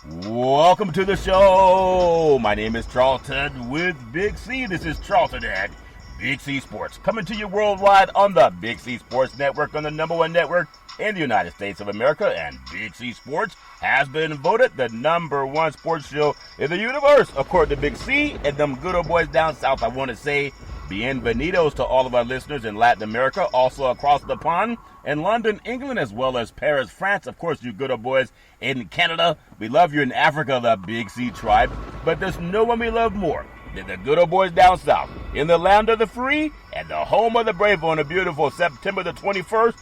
Welcome to the show. My name is Charlton with Big C. This is Charlton at Big C Sports, coming to you worldwide on the Big C Sports Network, on the number one network in the United States of America. And Big C Sports has been voted the number one sports show in the universe, according to Big C and them good old boys down south. I want to say bienvenidos to all of our listeners in Latin America, also across the pond in London, England, as well as Paris, France. Of course, you good old boys in Canada. We love you in Africa, the Big C tribe. But there's no one we love more than the good old boys down south, in the land of the free and the home of the brave, on a beautiful September the 21st,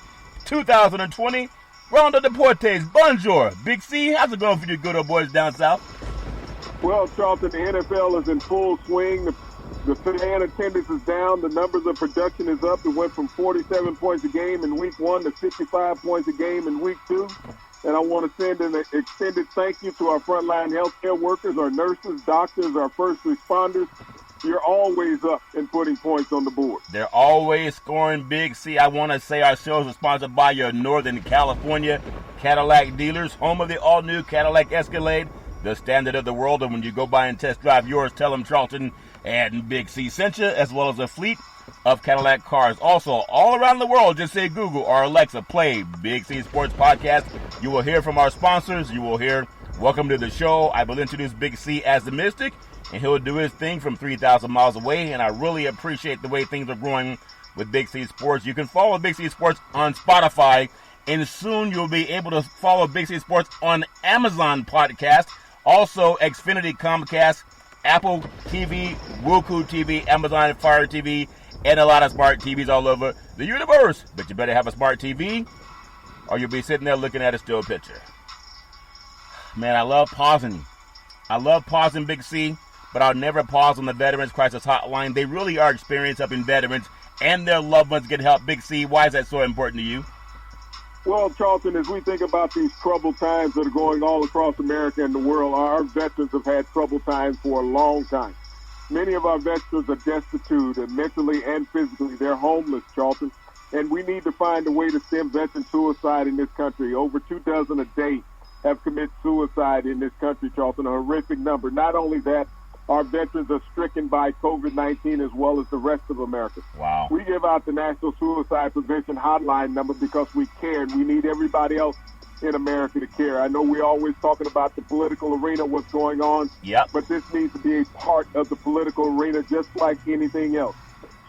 2020. Round of Deportes, bonjour. Big C, how's it going for you good old boys down south? Well, Charlton, the NFL is in full swing. The fan attendance is down. The numbers of production is up. It went from 47 points a game in week 1 to 55 points a game in week 2. And I want to send an extended thank you to our frontline healthcare workers, our nurses, doctors, our first responders. You're always up and putting points on the board. They're always scoring. Big C, I want to say our shows are sponsored by your Northern California Cadillac dealers, home of the all-new Cadillac Escalade, the standard of the world. And when you go by and test drive yours, tell them Charlton and Big C sent you, as well as a fleet of Cadillac cars. Also, all around the world, just say Google or Alexa, play Big C Sports Podcast. You will hear from our sponsors. You will hear welcome to the show. I will introduce Big C as the Mystic, and he'll do his thing from 3,000 miles away. And I really appreciate the way things are growing with Big C Sports. You can follow Big C Sports on Spotify, and soon you'll be able to follow Big C Sports on Amazon Podcast, also Xfinity, Comcast, Apple TV, Roku TV, Amazon Fire TV, and a lot of smart TVs all over the universe. But you better have a smart TV, or you'll be sitting there looking at a still picture. Man, I love pausing. Big C, but I'll never pause on the Veterans Crisis Hotline. They really are experienced helping veterans and their loved ones get help. Big C, why is that so important to you? Well, Charlton, as we think about these troubled times that are going all across America and the world, our veterans have had troubled times for a long time. Many of our veterans are destitute, and mentally and physically. They're homeless, Charlton. And we need to find a way to stem veteran suicide in this country. Over 24 a day have committed suicide in this country, Charlton, a horrific number. Not only that, our veterans are stricken by COVID-19 as well as the rest of America. Wow. We give out the National Suicide Prevention Hotline number because we care, and we need everybody else in America to care. I know we're always talking about the political arena, what's going on, but this needs to be a part of the political arena just like anything else.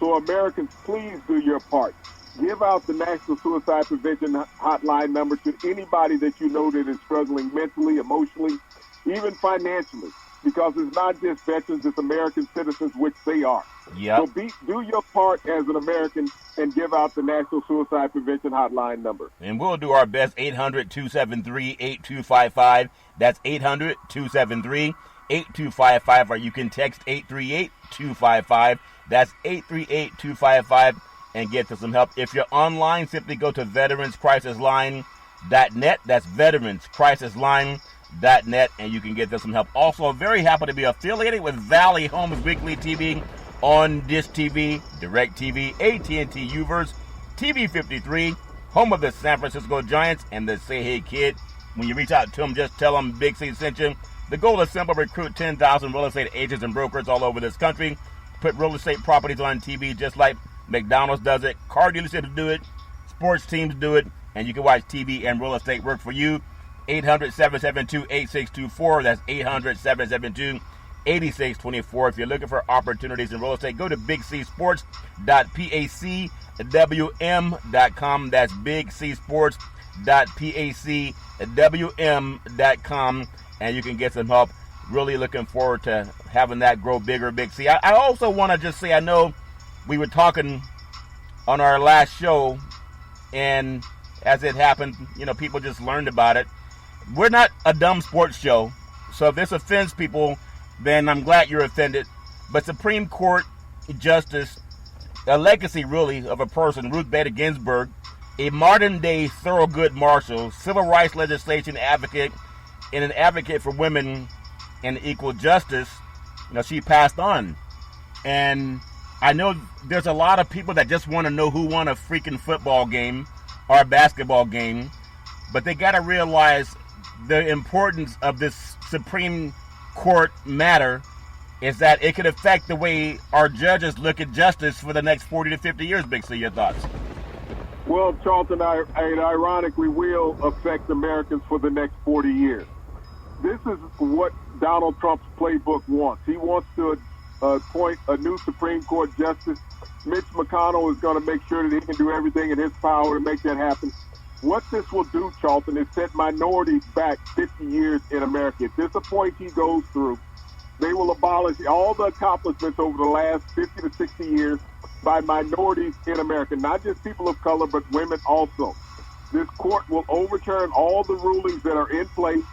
So Americans, please do your part. Give out the National Suicide Prevention Hotline number to anybody that you know that is struggling mentally, emotionally, even financially. Because it's not just veterans, it's American citizens, which they are. So do your part as an American and give out the National Suicide Prevention Hotline number. And we'll do our best. 800-273-8255. That's 800-273-8255. Or you can text 838-255. That's 838-255 and get to some help. If you're online, simply go to veteranscrisisline.net. That's veteranscrisisline.net, and you can get them some help. Also, very happy to be affiliated with Valley Homes Weekly TV on Dish TV, Direct TV, AT&T Uverse, TV 53, home of the San Francisco Giants and the Say Hey Kid. When you reach out to them, just tell them Big C sent you. The goal is simple: recruit 10,000 real estate agents and brokers all over this country. Put real estate properties on TV just like McDonald's does it. Car dealerships do it. Sports teams do it. And you can watch TV and real estate work for you. 800-772-8624. That's 800-772-8624. If you're looking for opportunities in real estate, go to bigcsports.pacwm.com. That's bigcsports.pacwm.com, and you can get some help. Really looking forward to having that grow bigger, Big C. I also want to just say, I know we were talking on our last show, and as it happened, people just learned about it. We're not a dumb sports show, so if this offends people, then I'm glad you're offended. But Supreme Court Justice, a legacy really of a person, Ruth Bader Ginsburg, a modern-day Thurgood Marshall, civil rights legislation advocate, and an advocate for women and equal justice, she passed on. And I know there's a lot of people that just want to know who won a freaking football game or a basketball game, but they got to realize the importance of this Supreme Court matter is that it could affect the way our judges look at justice for the next 40 to 50 years, Big C. Your thoughts? Well, Charlton, it ironically will affect Americans for the next 40 years. This is what Donald Trump's playbook wants. He wants to appoint a new Supreme Court justice. Mitch McConnell is going to make sure that he can do everything in his power to make that happen. What this will do, Charlton, is set minorities back 50 years in America. If this appointee goes through, they will abolish all the accomplishments over the last 50 to 60 years by minorities in America, not just people of color, but women also. This court will overturn all the rulings that are in place,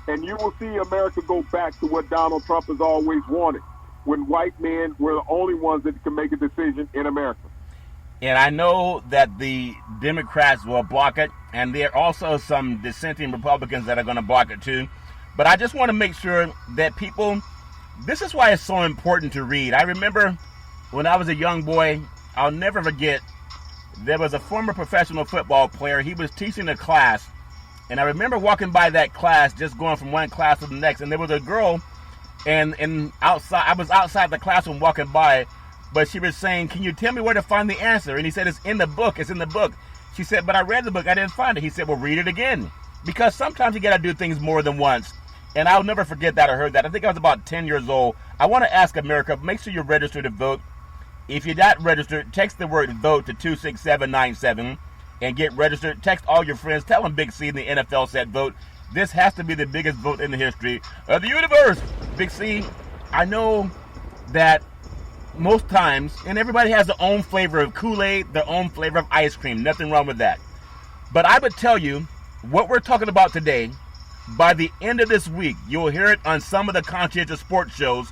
and you will see America go back to what Donald Trump has always wanted, when white men were the only ones that can make a decision in America. And I know that the Democrats will block it, and there are also some dissenting Republicans that are going to block it too. But I just want to make sure that people, this is why it's so important to read. I remember when I was a young boy, I'll never forget, there was a former professional football player. He was teaching a class, and I remember walking by that class, just going from one class to the next, and there was a girl, and outside, I was outside the classroom walking by, but she was saying, "Can you tell me where to find the answer?" And he said, "It's in the book. It's in the book." She said, "But I read the book. I didn't find it." He said, "Well, read it again." Because sometimes you got to do things more than once. And I'll never forget that. I heard that. I think I was about 10 years old. I want to ask America, make sure you're registered to vote. If you're not registered, text the word VOTE to 26797 and get registered. Text all your friends. Tell them Big C and the NFL said vote. This has to be the biggest vote in the history of the universe. Big C, I know that most times, and everybody has their own flavor of Kool-Aid, their own flavor of ice cream. Nothing wrong with that. But I would tell you, what we're talking about today, by the end of this week, you'll hear it on some of the conscientious sports shows,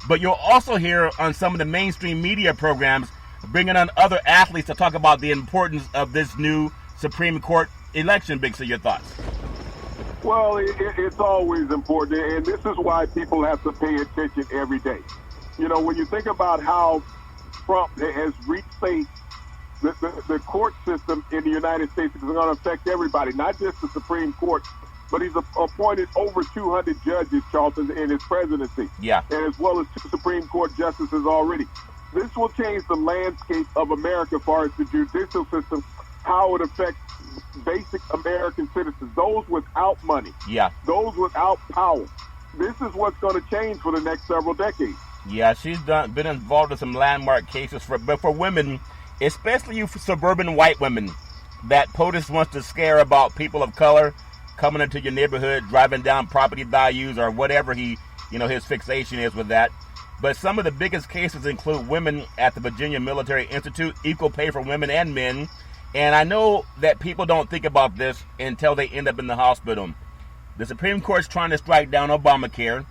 but you'll also hear on some of the mainstream media programs bringing on other athletes to talk about the importance of this new Supreme Court election. Big C, your thoughts? Well, it's always important, and this is why people have to pay attention every day. You know, when you think about how Trump has reshaped the court system in the United States, is going to affect everybody, not just the Supreme Court, but he's appointed over 200 judges, Charlton, in his presidency. Yeah. And as well as 2 Supreme Court justices already. This will change the landscape of America as far as the judicial system, how it affects basic American citizens, those without money, those without power. This is what's going to change for the next several decades. Yeah, she's been involved in some landmark cases but for women, especially you suburban white women, that POTUS wants to scare about people of color coming into your neighborhood, driving down property values or whatever his fixation is with that. But some of the biggest cases include women at the Virginia Military Institute, equal pay for women and men. And I know that people don't think about this until they end up in the hospital. The Supreme Court's trying to strike down Obamacare,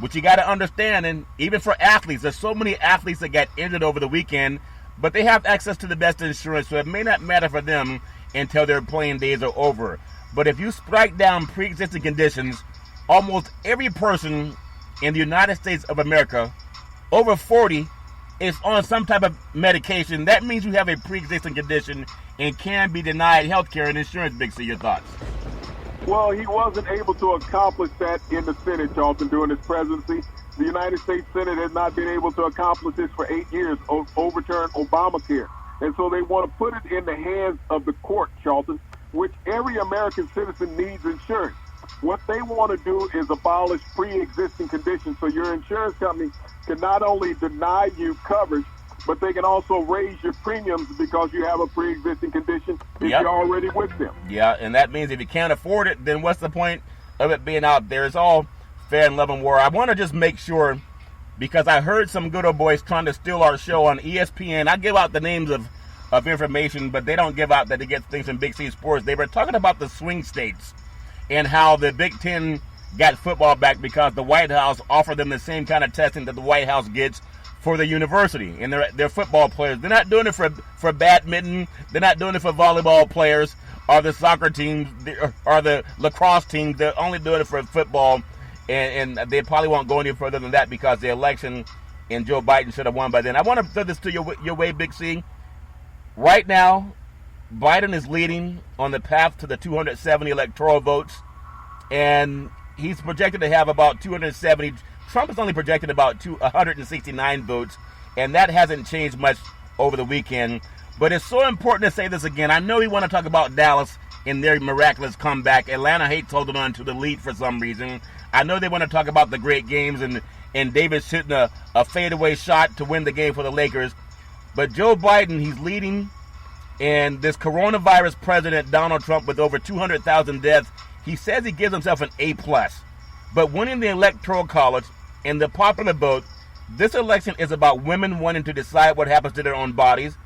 which you got to understand, and even for athletes, there's so many athletes that got injured over the weekend, but they have access to the best insurance, so it may not matter for them until their playing days are over. But if you strike down pre-existing conditions, almost every person in the United States of America over 40 is on some type of medication. That means you have a pre-existing condition and can be denied health care and insurance. Big C, your thoughts? Well, he wasn't able to accomplish that in the Senate, Charlton, during his presidency. The United States Senate has not been able to accomplish this for 8 years, overturn Obamacare. And so they want to put it in the hands of the court, Charlton, which every American citizen needs insurance. What they want to do is abolish pre-existing conditions, so your insurance company can not only deny you coverage, but they can also raise your premiums because you have a pre-existing condition if you're already with them. Yeah, and that means if you can't afford it, then what's the point of it being out there? It's all fair and love and war. I want to just make sure, because I heard some good old boys trying to steal our show on ESPN. I give out the names of information, but they don't give out that they get things from Big C Sports. They were talking about the swing states and how the Big Ten got football back because the White House offered them the same kind of testing that the White House gets for the university and their football players. They're not doing it for badminton. They're not doing it for volleyball players or the soccer teams or the lacrosse teams. They're only doing it for football, and they probably won't go any further than that because the election and Joe Biden should have won by then. I want to throw this to your way, Big C. Right now, Biden is leading on the path to the 270 electoral votes, and he's projected to have about 270. Trump is only projected about 169 votes, and that hasn't changed much over the weekend. But it's so important to say this again. I know we want to talk about Dallas and their miraculous comeback. Atlanta hates holding on to the lead for some reason. I know they want to talk about the great games and Davis hitting a fadeaway shot to win the game for the Lakers. But Joe Biden, he's leading, and this coronavirus president, Donald Trump, with over 200,000 deaths, he says he gives himself an A+. But winning the Electoral College and the popular vote, this election is about women wanting to decide what happens to their own bodies,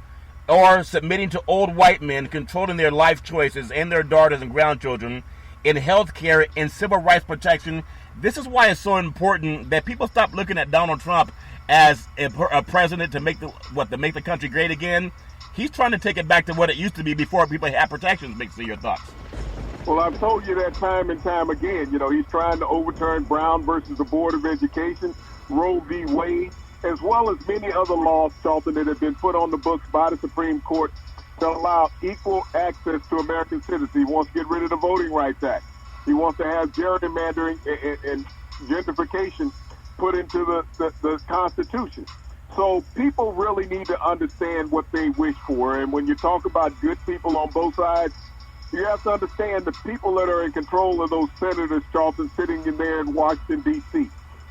or submitting to old white men controlling their life choices and their daughters and grandchildren, in health care and civil rights protection. This is why it's so important that people stop looking at Donald Trump as a president to make the country great again. He's trying to take it back to what it used to be before people had protections. Make your thoughts. Well, I've told you that time and time again. You know, he's trying to overturn Brown versus the Board of Education, Roe v. Wade, as well as many other laws, Charlton, that have been put on the books by the Supreme Court to allow equal access to American citizens. He wants to get rid of the Voting Rights Act. He wants to have gerrymandering and gentrification put into the Constitution. So people really need to understand what they wish for. And when you talk about good people on both sides, you have to understand the people that are in control of those senators, Charlton, sitting in there in Washington, D.C.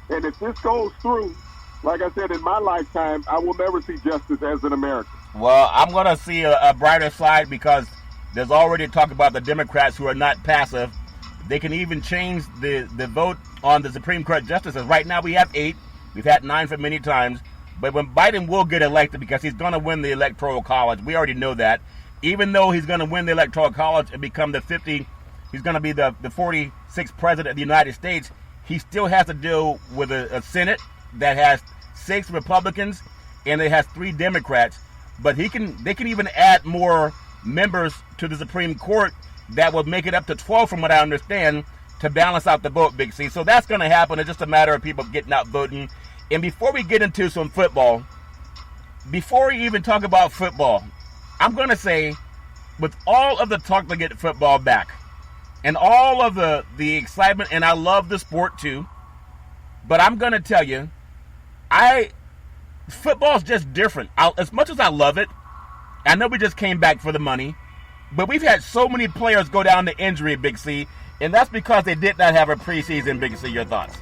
And if this goes through, like I said, in my lifetime, I will never see justice as an American. Well, I'm going to see a brighter side, because there's already talk about the Democrats who are not passive. They can even change the vote on the Supreme Court justices. Right now we have 8. We've had 9 for many times. But when Biden will get elected, because he's going to win the Electoral College, we already know that. Even though he's going to win the Electoral College and become he's going to be the 46th president of the United States, he still has to deal with a Senate that has 6 Republicans and it has 3 Democrats. But they can even add more members to the Supreme Court that will make it up to 12, from what I understand, to balance out the vote, Big C. So that's going to happen. It's just a matter of people getting out voting. And before we get into some football, before we even talk about football, I'm going to say, with all of the talk to get football back, and all of the excitement, and I love the sport too, but I'm going to tell you, football's just different. As much as I love it, I know we just came back for the money, but we've had so many players go down to injury, Big C, and that's because they did not have a preseason, Big C. Your thoughts?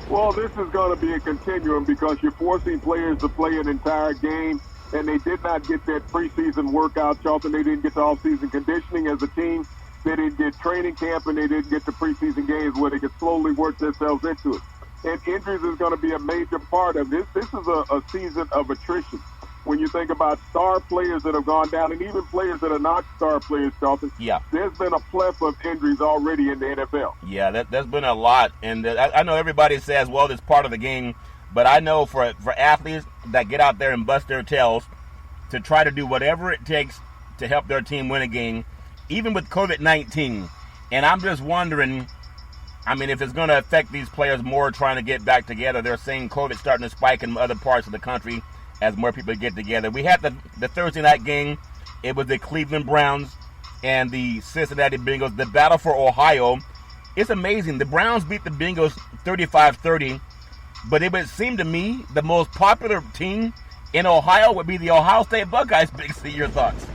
Well, this is going to be a continuum, because you're forcing players to play an entire game, and they did not get that preseason workout, Charlton. They didn't get the off-season conditioning as a team. They didn't get training camp, and they didn't get the preseason games where they could slowly work themselves into it. And injuries is going to be a major part of this. This is a season of attrition. When you think about star players that have gone down, and even players that are not star players, Charlton, there's been a plethora of injuries already in the NFL. Yeah, there's been a lot. And I know everybody says, well, it's part of the game. But I know for athletes that get out there and bust their tails to try to do whatever it takes to help their team win a game, even with COVID-19. And I'm just wondering, I mean, if it's going to affect these players more trying to get back together. They're saying COVID's starting to spike in other parts of the country as more people get together. We had the Thursday night game. It was the Cleveland Browns and the Cincinnati Bengals, the battle for Ohio. It's amazing. The Browns beat the Bengals 35-30, but it would seem to me the most popular team in Ohio would be the Ohio State Buckeyes. Big C, your thoughts?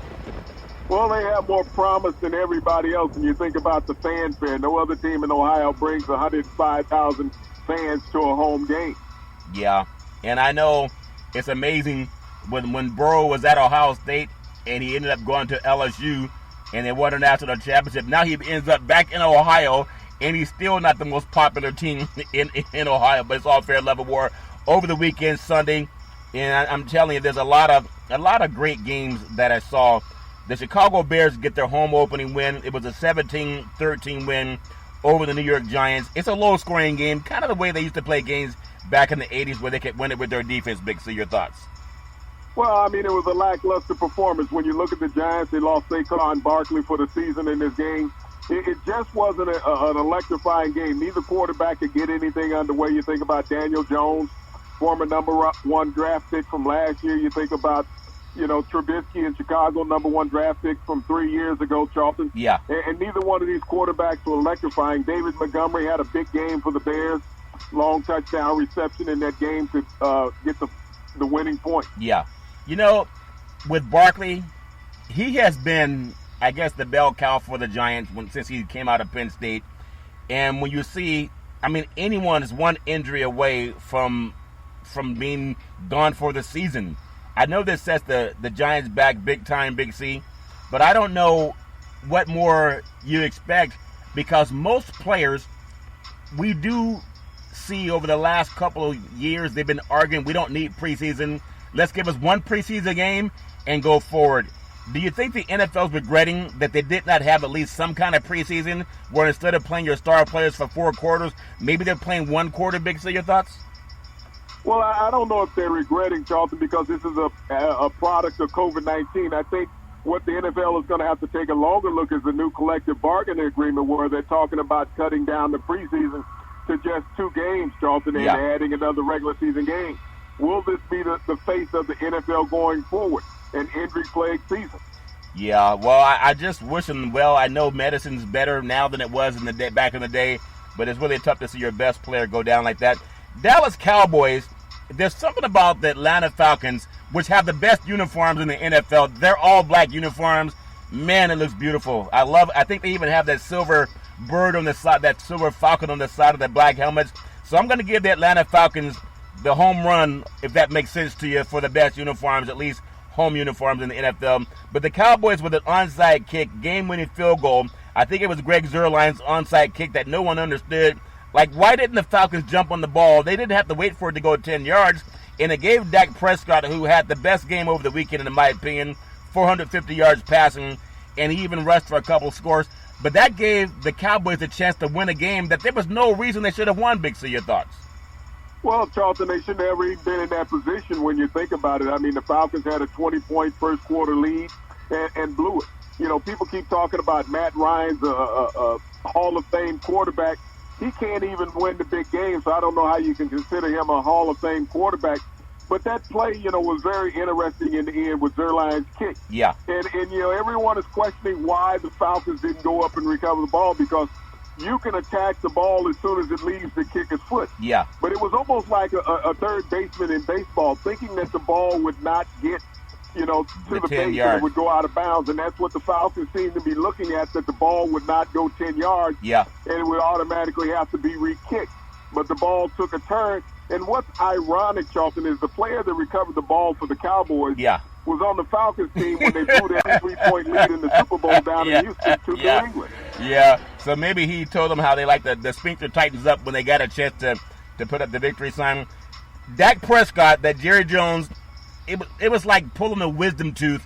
Well, they have more promise than everybody else. When you think about the fanfare, no other team in Ohio brings 105,000 fans to a home game. Yeah, and I know it's amazing when Burrow was at Ohio State and he ended up going to LSU and they won a national championship. Now he ends up back in Ohio, and he's still not the most popular team in Ohio, but it's all fair level war over the weekend, Sunday. And I'm telling you, there's a lot of great games that I saw. The Chicago Bears get their home opening win. It was a 17-13 win over the New York Giants. It's a low-scoring game, kind of the way they used to play games back in the 80s where they could win it with their defense. Big C, your thoughts? Well, I mean, it was a lackluster performance. When you look at the Giants, they lost Saquon Barkley for the season in this game. It just wasn't an electrifying game. Neither quarterback could get anything underway. You think about Daniel Jones, former number 1 draft pick from last year. You think about Trubisky in Chicago, number 1 draft pick from 3 years ago, Charlton. Yeah. And neither one of these quarterbacks were electrifying. David Montgomery had a big game for the Bears, long touchdown reception in that game to get the winning point. Yeah. With Barkley, he has been, I guess, the bell cow for the Giants since he came out of Penn State. And when you see, anyone is one injury away from being gone for the season. I know this sets the Giants back big time, Big C, but I don't know what more you expect, because most players, we do see over the last couple of years, they've been arguing we don't need preseason. Let's give us one preseason game and go forward. Do you think the NFL is regretting that they did not have at least some kind of preseason, where instead of playing your star players for 4 quarters, maybe they're playing 1 quarter? Big C, your thoughts? Well, I don't know if they're regretting, Charlton, because this is a product of COVID-19. I think what the NFL is going to have to take a longer look is the new collective bargaining agreement, where they're talking about cutting down the preseason to just 2 games, Charlton, and adding another regular season game. Will this be the face of the NFL going forward, an injury-plagued season? Yeah, well, I just wish them well. I know medicine's better now than it was back in the day, but it's really tough to see your best player go down like that. Dallas Cowboys, there's something about the Atlanta Falcons, which have the best uniforms in the NFL. They're all black uniforms. Man, it looks beautiful. I think they even have that silver bird on the side, that silver falcon on the side of the black helmets. So I'm going to give the Atlanta Falcons the home run, if that makes sense to you, for the best uniforms, at least home uniforms in the NFL. But the Cowboys with an onside kick, game-winning field goal. I think it was Greg Zuerlein's onside kick that no one understood. Like, why didn't the Falcons jump on the ball? They didn't have to wait for it to go 10 yards. And it gave Dak Prescott, who had the best game over the weekend, in my opinion, 450 yards passing, and he even rushed for a couple scores. But that gave the Cowboys a chance to win a game that there was no reason they should have won, Big C. Your thoughts? Well, Charlton, they should never even been in that position when you think about it. The Falcons had a 20-point first quarter lead and blew it. People keep talking about Matt Ryan's a Hall of Fame quarterback. He can't even win the big game, so I don't know how you can consider him a Hall of Fame quarterback. But that play, was very interesting in the end with Zuerlein's kick. Yeah. And everyone is questioning why the Falcons didn't go up and recover the ball, because you can attack the ball as soon as it leaves the kicker's foot. Yeah. But it was almost like a third baseman in baseball, thinking that the ball would not get, to the base and it would go out of bounds. And that's what the Falcons seem to be looking at, that the ball would not go 10 yards. Yeah. And it would automatically have to be re-kicked. But the ball took a turn. And what's ironic, Charlton, is the player that recovered the ball for the Cowboys was on the Falcons team when they blew their 3-point lead in the Super Bowl down in Houston to New England. Yeah, so maybe he told them how they like the sphincter tightens up when they got a chance to put up the victory sign. Dak Prescott, that Jerry Jones, it was like pulling a wisdom tooth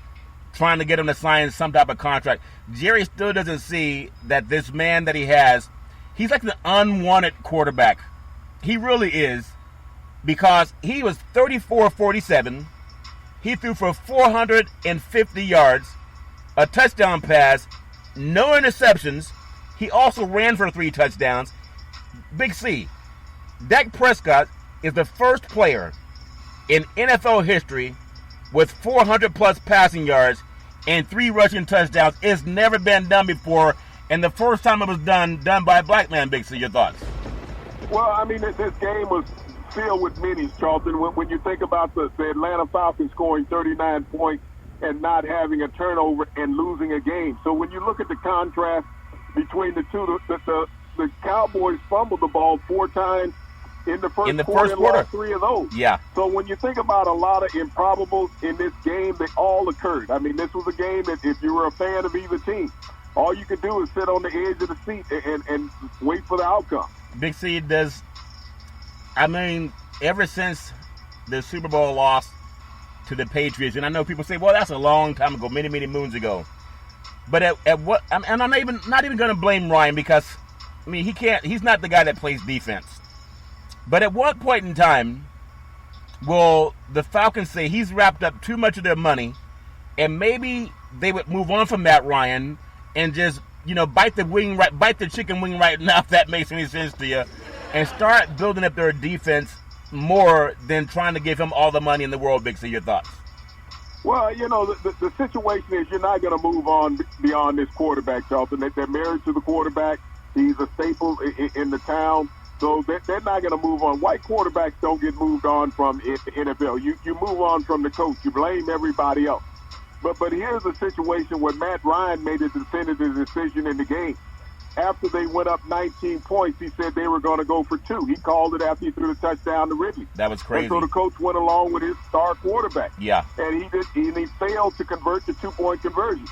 trying to get him to sign some type of contract. Jerry still doesn't see that this man that he has, he's like the unwanted quarterback. He really is, because he was 34-47. He threw for 450 yards, a touchdown pass, no interceptions. He also ran for 3 touchdowns. Big C, Dak Prescott is the first player in NFL history with 400-plus passing yards and 3 rushing touchdowns. It's never been done before, and the first time it was done by a black man. Big C, your thoughts? Well, this game was filled with minis, Charlton. When you think about the Atlanta Falcons scoring 39 points and not having a turnover and losing a game. So when you look at the contrast between the two, the Cowboys fumbled the ball 4 times in the first quarter and lost 3 of those. Yeah. So when you think about a lot of improbables in this game, they all occurred. This was a game that if you were a fan of either team, all you could do is sit on the edge of the seat and wait for the outcome. Big C, ever since the Super Bowl loss to the Patriots, and I know people say, well, that's a long time ago, many, many moons ago. But at what, and I'm not even going to blame Ryan, because, he's not the guy that plays defense. But at what point in time will the Falcons say he's wrapped up too much of their money, and maybe they would move on from Matt Ryan and just, bite the chicken wing right now, if that makes any sense to you, and start building up their defense more than trying to give him all the money in the world. Big C, your thoughts? Well, the situation is you're not going to move on beyond this quarterback, Charlton. They're married to the quarterback. He's a staple in the town. So they're not going to move on. White quarterbacks don't get moved on from the NFL. You move on from the coach. You blame everybody else. But here's a situation where Matt Ryan made a definitive decision in the game. After they went up 19 points, he said they were going to go for 2. He called it after he threw the touchdown to Ridley. That was crazy. And so the coach went along with his star quarterback. Yeah. And he failed to convert the 2-point conversion.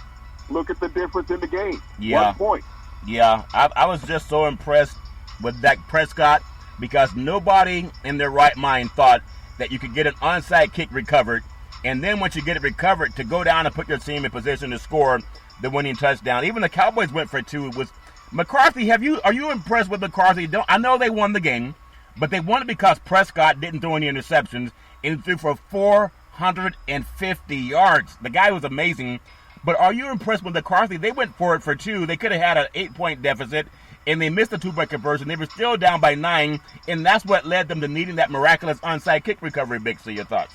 Look at the difference in the game. Yeah. 1 point. Yeah. I was just so impressed with Dak Prescott because nobody in their right mind thought that you could get an onside kick recovered, and then once you get it recovered, to go down and put your team in position to score the winning touchdown. Even the Cowboys went for 2. It was McCarthy. Are you impressed with McCarthy? I know they won the game, but they won it because Prescott didn't throw any interceptions and threw for 450 yards. The guy was amazing. But are you impressed with McCarthy? They went for it for 2. They could have had an 8-point deficit, and they missed the 2-point conversion. They were still down by 9, and that's what led them to needing that miraculous onside kick recovery. Big C, your thoughts?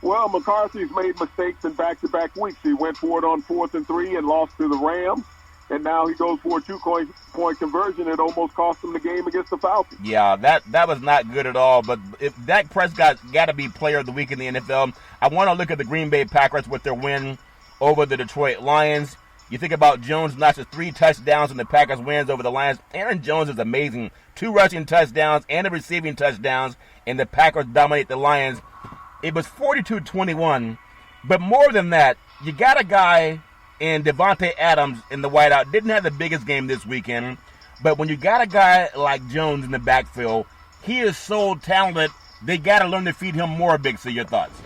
Well, McCarthy's made mistakes in back-to-back weeks. He went for it on 4th and 3 and lost to the Rams. And now he goes for a 2-point conversion. It almost cost him the game against the Falcons. Yeah, that was not good at all. But if Dak Prescott got to be player of the week in the NFL, I want to look at the Green Bay Packers with their win over the Detroit Lions. You think about Jones notches 3 touchdowns in the Packers wins over the Lions. Aaron Jones is amazing. 2 rushing touchdowns and 2 receiving touchdowns, and the Packers dominate the Lions. It was 42-21. But more than that, you got a guy in Devontae Adams in the wideout. Didn't have the biggest game this weekend, but when you got a guy like Jones in the backfield, he is so talented. They got to learn to feed him more. Big C, your thoughts?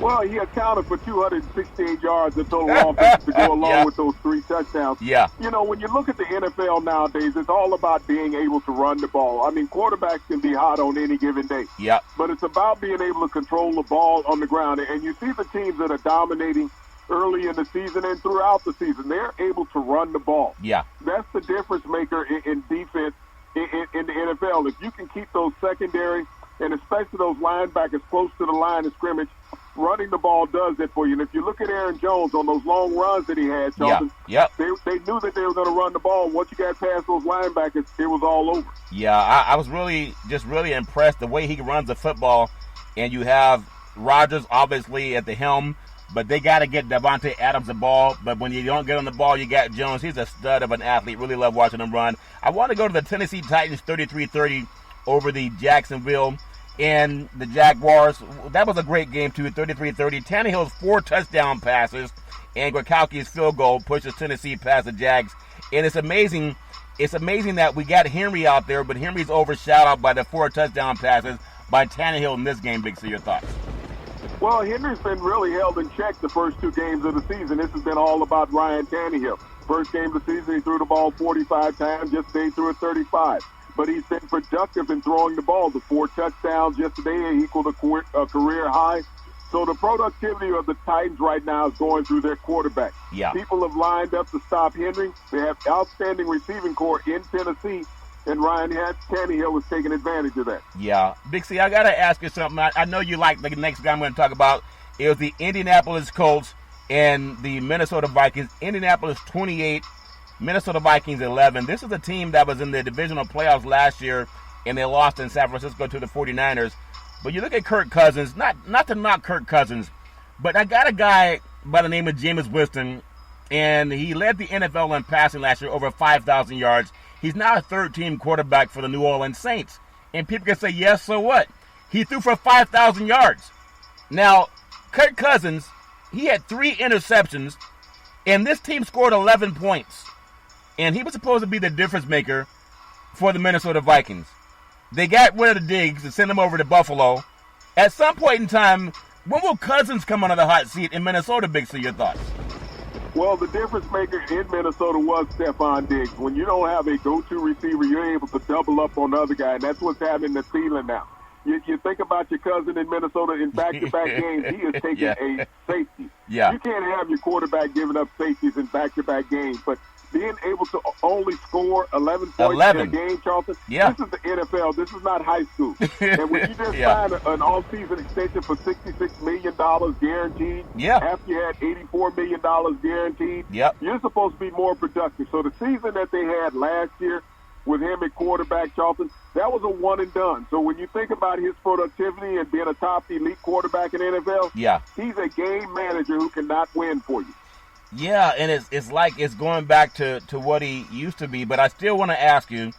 Well, he accounted for 268 yards in total offense to go along with those 3 touchdowns. Yeah. When you look at the NFL nowadays, it's all about being able to run the ball. I mean, quarterbacks can be hot on any given day. Yeah. But it's about being able to control the ball on the ground. And you see the teams that are dominating early in the season and throughout the season, they're able to run the ball. Yeah. That's the difference maker in defense in the NFL. If you can keep those secondary and especially those linebackers close to the line of scrimmage, running the ball does it for you. And if you look at Aaron Jones on those long runs that he had, Charlton, they knew that they were going to run the ball. Once you got past those linebackers, it was all over. Yeah, I was really impressed the way he runs the football. And you have Rodgers obviously at the helm, but they got to get Devontae Adams the ball. But when you don't get on the ball, you got Jones. He's a stud of an athlete. Really love watching him run. I want to go to the Tennessee Titans 33-30 over the Jacksonville and the Jaguars. That was a great game, too, 33-30. Tannehill's 4 touchdown passes and Gronkowski's field goal pushes Tennessee past the Jags. And it's amazing. It's amazing that we got Henry out there, but Henry's overshadowed by the 4 touchdown passes by Tannehill in this game. Big C, your thoughts? Well, Henry's been really held in check the first 2 games of the season. This has been all about Ryan Tannehill. First game of the season, he threw the ball 45 times. Yesterday, he threw it 35. But he's been productive in throwing the ball. The 4 touchdowns yesterday equaled a career high. So the productivity of the Titans right now is going through their quarterback. Yeah. People have lined up to stop Henry. They have outstanding receiving corps in Tennessee, and Ryan Tannehill is taking advantage of that. Yeah. Big C, I got to ask you something. I know you like the next guy I'm going to talk about. It was the Indianapolis Colts and the Minnesota Vikings. Indianapolis 28, Minnesota Vikings 11. This is a team that was in the divisional playoffs last year, and they lost in San Francisco to the 49ers. But you look at Kirk Cousins, not to knock Kirk Cousins, but I got a guy by the name of Jameis Winston, and he led the NFL in passing last year, over 5,000 yards. He's now a third-team quarterback for the New Orleans Saints. And people can say, yes, so what? He threw for 5,000 yards. Now, Kirk Cousins, he had 3 interceptions, and this team scored 11 points. And he was supposed to be the difference maker for the Minnesota Vikings. They got rid of the Diggs and sent him over to Buffalo. At some point in time, when will Cousins come under the hot seat in Minnesota, Big C? Your thoughts? Well, the difference maker in Minnesota was Stephon Diggs. When you don't have a go-to receiver, you're able to double up on the other guy, and that's what's happening to Thielen now. You think about your cousin in Minnesota in back-to-back games, he is taking a safety. Yeah. You can't have your quarterback giving up safeties in back-to-back games, but being able to only score 11 points in a game, Charlton, this is the NFL. This is not high school. And when you just signed an all-season extension for $66 million guaranteed, after you had $84 million guaranteed, you're supposed to be more productive. So the season that they had last year with him at quarterback, Charlton, that was a one and done. So when you think about his productivity and being a top elite quarterback in the NFL, he's a game manager who cannot win for you. Yeah, and it's like it's going back to what he used to be. But I still want to ask you,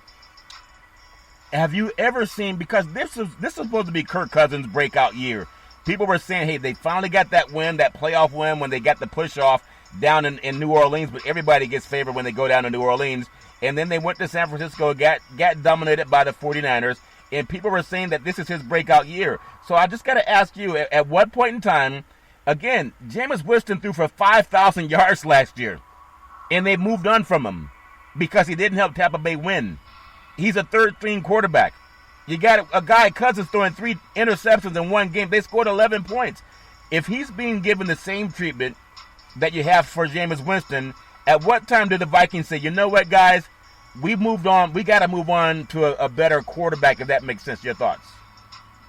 have you ever seen, because this is supposed to be Kirk Cousins' breakout year. People were saying, hey, they finally got that win, that playoff win when they got the push-off down in New Orleans, but everybody gets favored when they go down to New Orleans. And then they went to San Francisco, got dominated by the 49ers, and people were saying that this is his breakout year. So I just got to ask you, at what point in time, again, Jameis Winston threw for 5,000 yards last year, and they moved on from him because he didn't help Tampa Bay win. He's a third-string quarterback. You got a guy, Cousins, throwing 3 interceptions in one game. They scored 11 points. If he's being given the same treatment that you have for Jameis Winston, at what time did the Vikings say, you know what, guys, we've moved on. We got to move on to a better quarterback, if that makes sense? Your thoughts?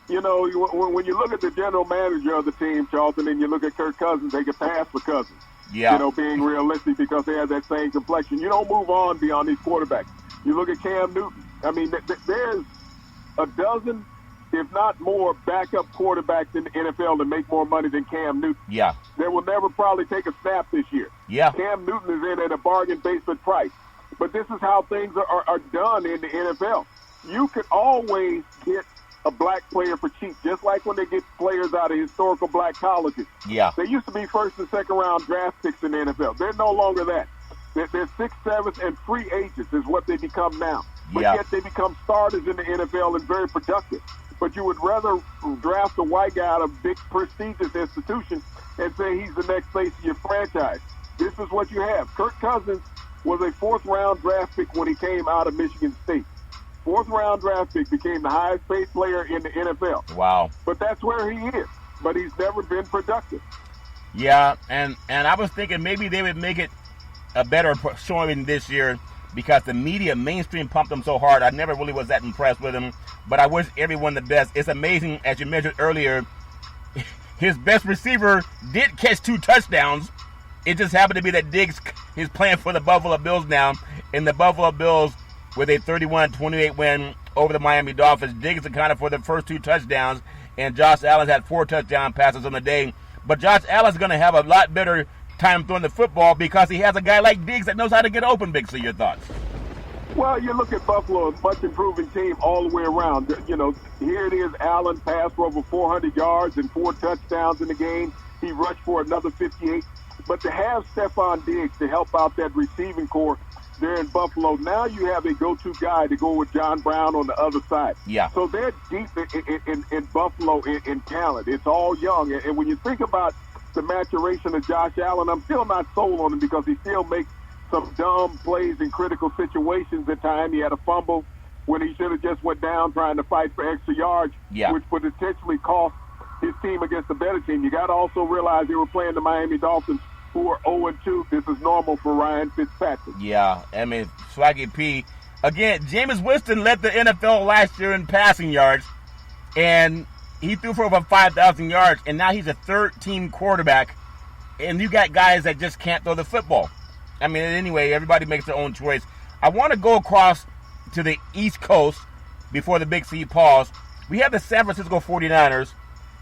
You know, when you look at the general manager of the team, Charlton, and you look at Kirk Cousins, they could pass for Cousins. Yeah. You know, being realistic, because they have that same complexion. You don't move on beyond these quarterbacks. You look at Cam Newton. I mean, there's a dozen, if not more, backup quarterbacks in the NFL that make more money than Cam Newton. Yeah. They will never probably take a snap this year. Yeah. Cam Newton is in at a bargain basement price. But this is how things are done in the NFL. You could always get a black player for cheap, just like when they get players out of historical black colleges. Yeah. They used to be first and second round draft picks in the NFL. They're no longer that. They're sixth, seventh, and free agents is what they become now. But yet they become starters in the NFL and very productive. But you would rather draft a white guy out of a big, prestigious institution and say he's the next face of your franchise. This is what you have. Kirk Cousins was a fourth-round draft pick when he came out of Michigan State. Fourth-round draft pick, became the highest-paid player in the NFL. Wow. But that's where he is. But he's never been productive. Yeah, and I was thinking maybe they would make it a better showing this year because the media mainstream pumped him so hard. I never really was that impressed with him, but I wish everyone the best. It's amazing, as you mentioned earlier, his best receiver did catch 2 touchdowns. It just happened to be that Diggs is playing for the Buffalo Bills now, and the Buffalo Bills with a 31-28 win over the Miami Dolphins. Diggs accounted for the first 2 touchdowns, and Josh Allen had 4 touchdown passes on the day. But Josh Allen's going to have a lot better time throwing the football because he has a guy like Diggs that knows how to get open, Big C. Your thoughts? Well, you look at Buffalo, a much improving team all the way around. You know, here it is, Allen passed for over 400 yards and 4 touchdowns in the game. He rushed for another 58. But to have Stephon Diggs to help out that receiving core there in Buffalo, now you have a go-to guy to go with John Brown on the other side. Yeah. So they're deep in Buffalo in talent. It's all young. And when you think about the maturation of Josh Allen, I'm still not sold on him because he still makes some dumb plays in critical situations at times. He had a fumble when he should have just went down trying to fight for extra yards, which would potentially cost his team against a better team. You got to also realize they were playing the Miami Dolphins, who are 0-2. This is normal for Ryan Fitzpatrick. Yeah, I mean, Swaggy P. Again, Jameis Winston led the NFL last year in passing yards, and he threw for over 5,000 yards, and now he's a third-team quarterback, and you got guys that just can't throw the football. I mean, anyway, everybody makes their own choice. I want to go across to the East Coast before the Big C pause. We have the San Francisco 49ers.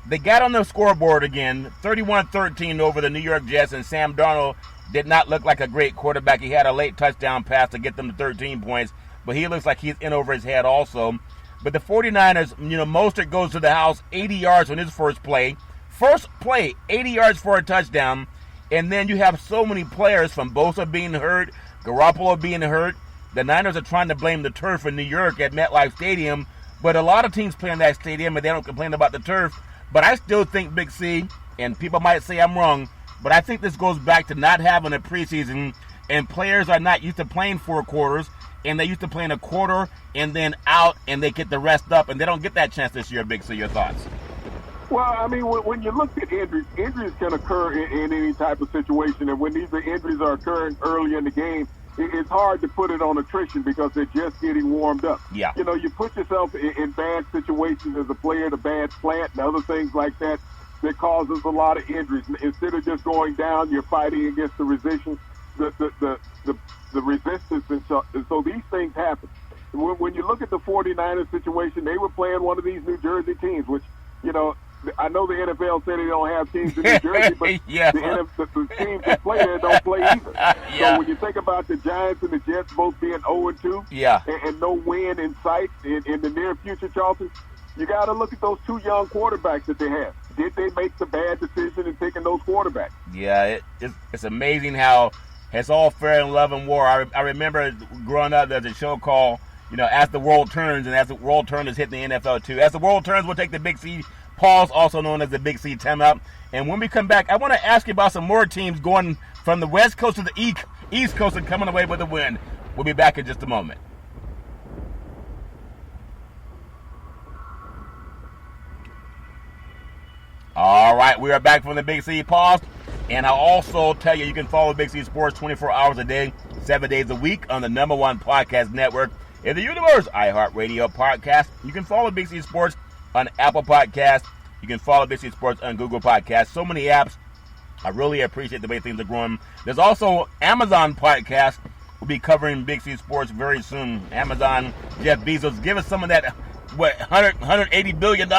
They got on the scoreboard again, 31-13 over the New York Jets, and Sam Darnold did not look like a great quarterback. He had a late touchdown pass to get them to 13 points, but he looks like he's in over his head also. But the 49ers, Mostert goes to the house, 80 yards on his first play. First play, 80 yards for a touchdown. And then you have so many players, from Bosa being hurt, Garoppolo being hurt. The Niners are trying to blame the turf in New York at MetLife Stadium, but a lot of teams play in that stadium and they don't complain about the turf. But I still think, Big C, and people might say I'm wrong, but I think this goes back to not having a preseason, and players are not used to playing 4 quarters, and they used to playing a quarter and then out, and they get the rest up, and they don't get that chance this year, Big C. Your thoughts? Well, I mean, when you look at injuries can occur in any type of situation, and when these injuries are occurring early in the game, it's hard to put it on attrition because they're just getting warmed up. Yeah. You know, you put yourself in bad situations as a player, the bad slant and other things like that causes a lot of injuries. Instead of just going down, you're fighting against the resistance, the resistance, and so these things happen. When you look at the 49ers situation, they were playing one of these New Jersey teams, which, you know, I know the NFL said they don't have teams in New Jersey, but yeah. the teams that play there don't play either. Yeah. So when you think about the Giants and the Jets both being 0-2 yeah. and no win in sight in the near future, Charlton, you got to look at those two young quarterbacks that they have. Did they make the bad decision in picking those quarterbacks? Yeah, it's amazing how it's all fair in love and war. I remember growing up, there's a show called, you know, As the World Turns, and as the world turns, it's hitting the NFL too. As the world turns, we'll take the Big C pause, also known as the Big C timeout. And when we come back, I want to ask you about some more teams going from the West Coast to the East Coast and coming away with a win. We'll be back in just a moment. All right, we are back from the Big C pause. And I'll also tell you can follow Big C Sports 24 hours a day, 7 days a week on the #1 podcast network in the universe, iHeartRadio Podcast. You can follow Big C Sports on Apple Podcasts. You can follow Big C Sports on Google Podcasts. So many apps. I really appreciate the way things are growing. There's also Amazon Podcast. We'll be covering Big C Sports very soon. Amazon, Jeff Bezos, give us some of that, $180 billion?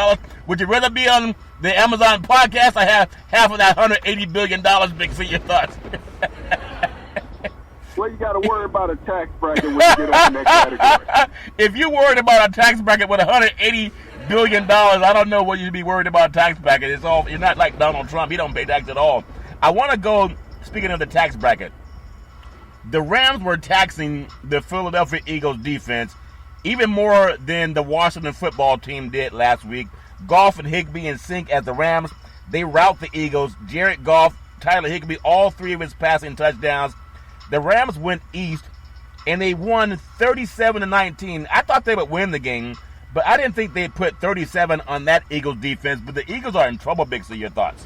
Would you rather be on the Amazon Podcast? I have half of that $180 billion, Big C. Your thoughts? Well, you got to worry about a tax bracket when you get up in that category. If you're worried about a tax bracket with $180 billion, I don't know what you'd be worried about a tax bracket. You're not like Donald Trump. He don't pay tax at all. I want to go, speaking of the tax bracket, the Rams were taxing the Philadelphia Eagles defense even more than the Washington football team did last week. Goff and Higbee in sync as the Rams. They rout the Eagles. Jared Goff, Tyler Higbee, all three of his passing touchdowns. The Rams went east, and they won 37-19. I thought they would win the game, but I didn't think they'd put 37 on that Eagles defense. But the Eagles are in trouble, Big C. Your thoughts?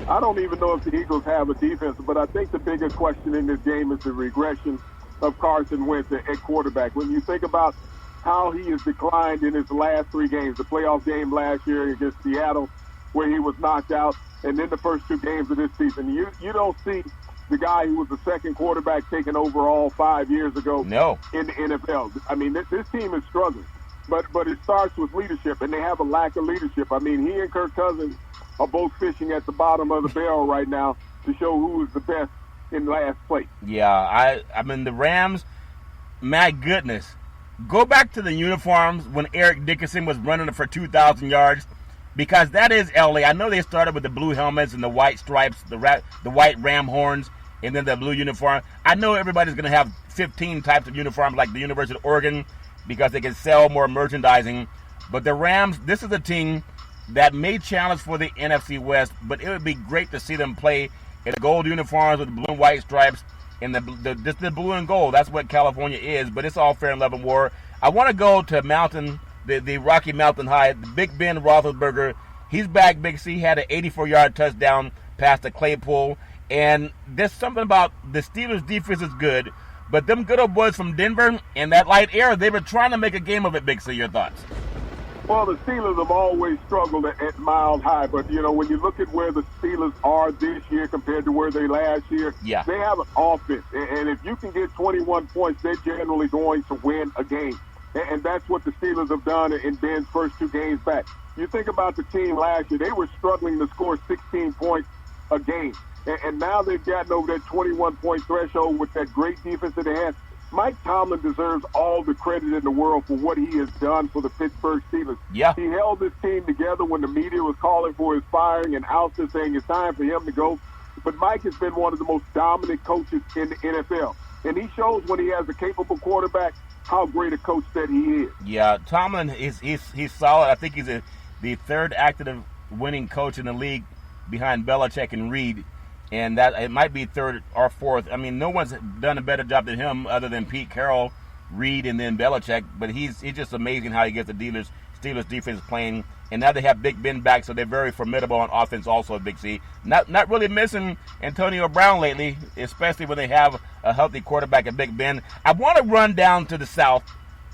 I don't even know if the Eagles have a defense, but I think the bigger question in this game is the regression of Carson Wentz at quarterback. When you think about how he has declined in his last three games, the playoff game last year against Seattle where he was knocked out, and then the first two games of this season, you don't see the guy who was the second quarterback taken overall 5 years ago in the NFL. I mean, this team is struggling, but it starts with leadership, and they have a lack of leadership. I mean, he and Kirk Cousins are both fishing at the bottom of the barrel right now to show who is the best in last place. Yeah, I mean, the Rams, my goodness. Go back to the uniforms when Eric Dickerson was running for 2,000 yards, because that is L.A. I know they started with the blue helmets and the white stripes, the white ram horns, and then the blue uniform. I know everybody's going to have 15 types of uniforms like the University of Oregon because they can sell more merchandising. But the Rams, this is a team that may challenge for the NFC West, but it would be great to see them play in the gold uniforms with the blue and white stripes and the blue and gold. That's what California is, but it's all fair and love and war. I want to go to the Rocky Mountain High, the Big Ben Roethlisberger. He's back, Big C. Had an 84-yard touchdown pass to Claypool. And there's something about the Steelers' defense is good, but them good old boys from Denver and that light air, they were trying to make a game of it, Big C. Your thoughts? Well, the Steelers have always struggled at Mile High, but, you know, when you look at where the Steelers are this year compared to where they last year, they have an offense. And if you can get 21 points, they're generally going to win a game. And that's what the Steelers have done in Ben's first two games back. You think about the team last year, they were struggling to score 16 points a game. And now they've gotten over that 21-point threshold with that great defense that they had. Mike Tomlin deserves all the credit in the world for what he has done for the Pittsburgh Steelers. Yeah. He held this team together when the media was calling for his firing and ouster saying it's time for him to go. But Mike has been one of the most dominant coaches in the NFL. And he shows when he has a capable quarterback how great a coach that he is. Yeah, Tomlin, he's solid. I think he's the third active winning coach in the league behind Belichick and Reed. And that it might be third or fourth. I mean, no one's done a better job than him other than Pete Carroll, Reed, and then Belichick. But he's just amazing how he gets the Steelers defense is playing. And now they have Big Ben back, so they're very formidable on offense also, Big C. Not really missing Antonio Brown lately, especially when they have a healthy quarterback at Big Ben. I want to run down to the South.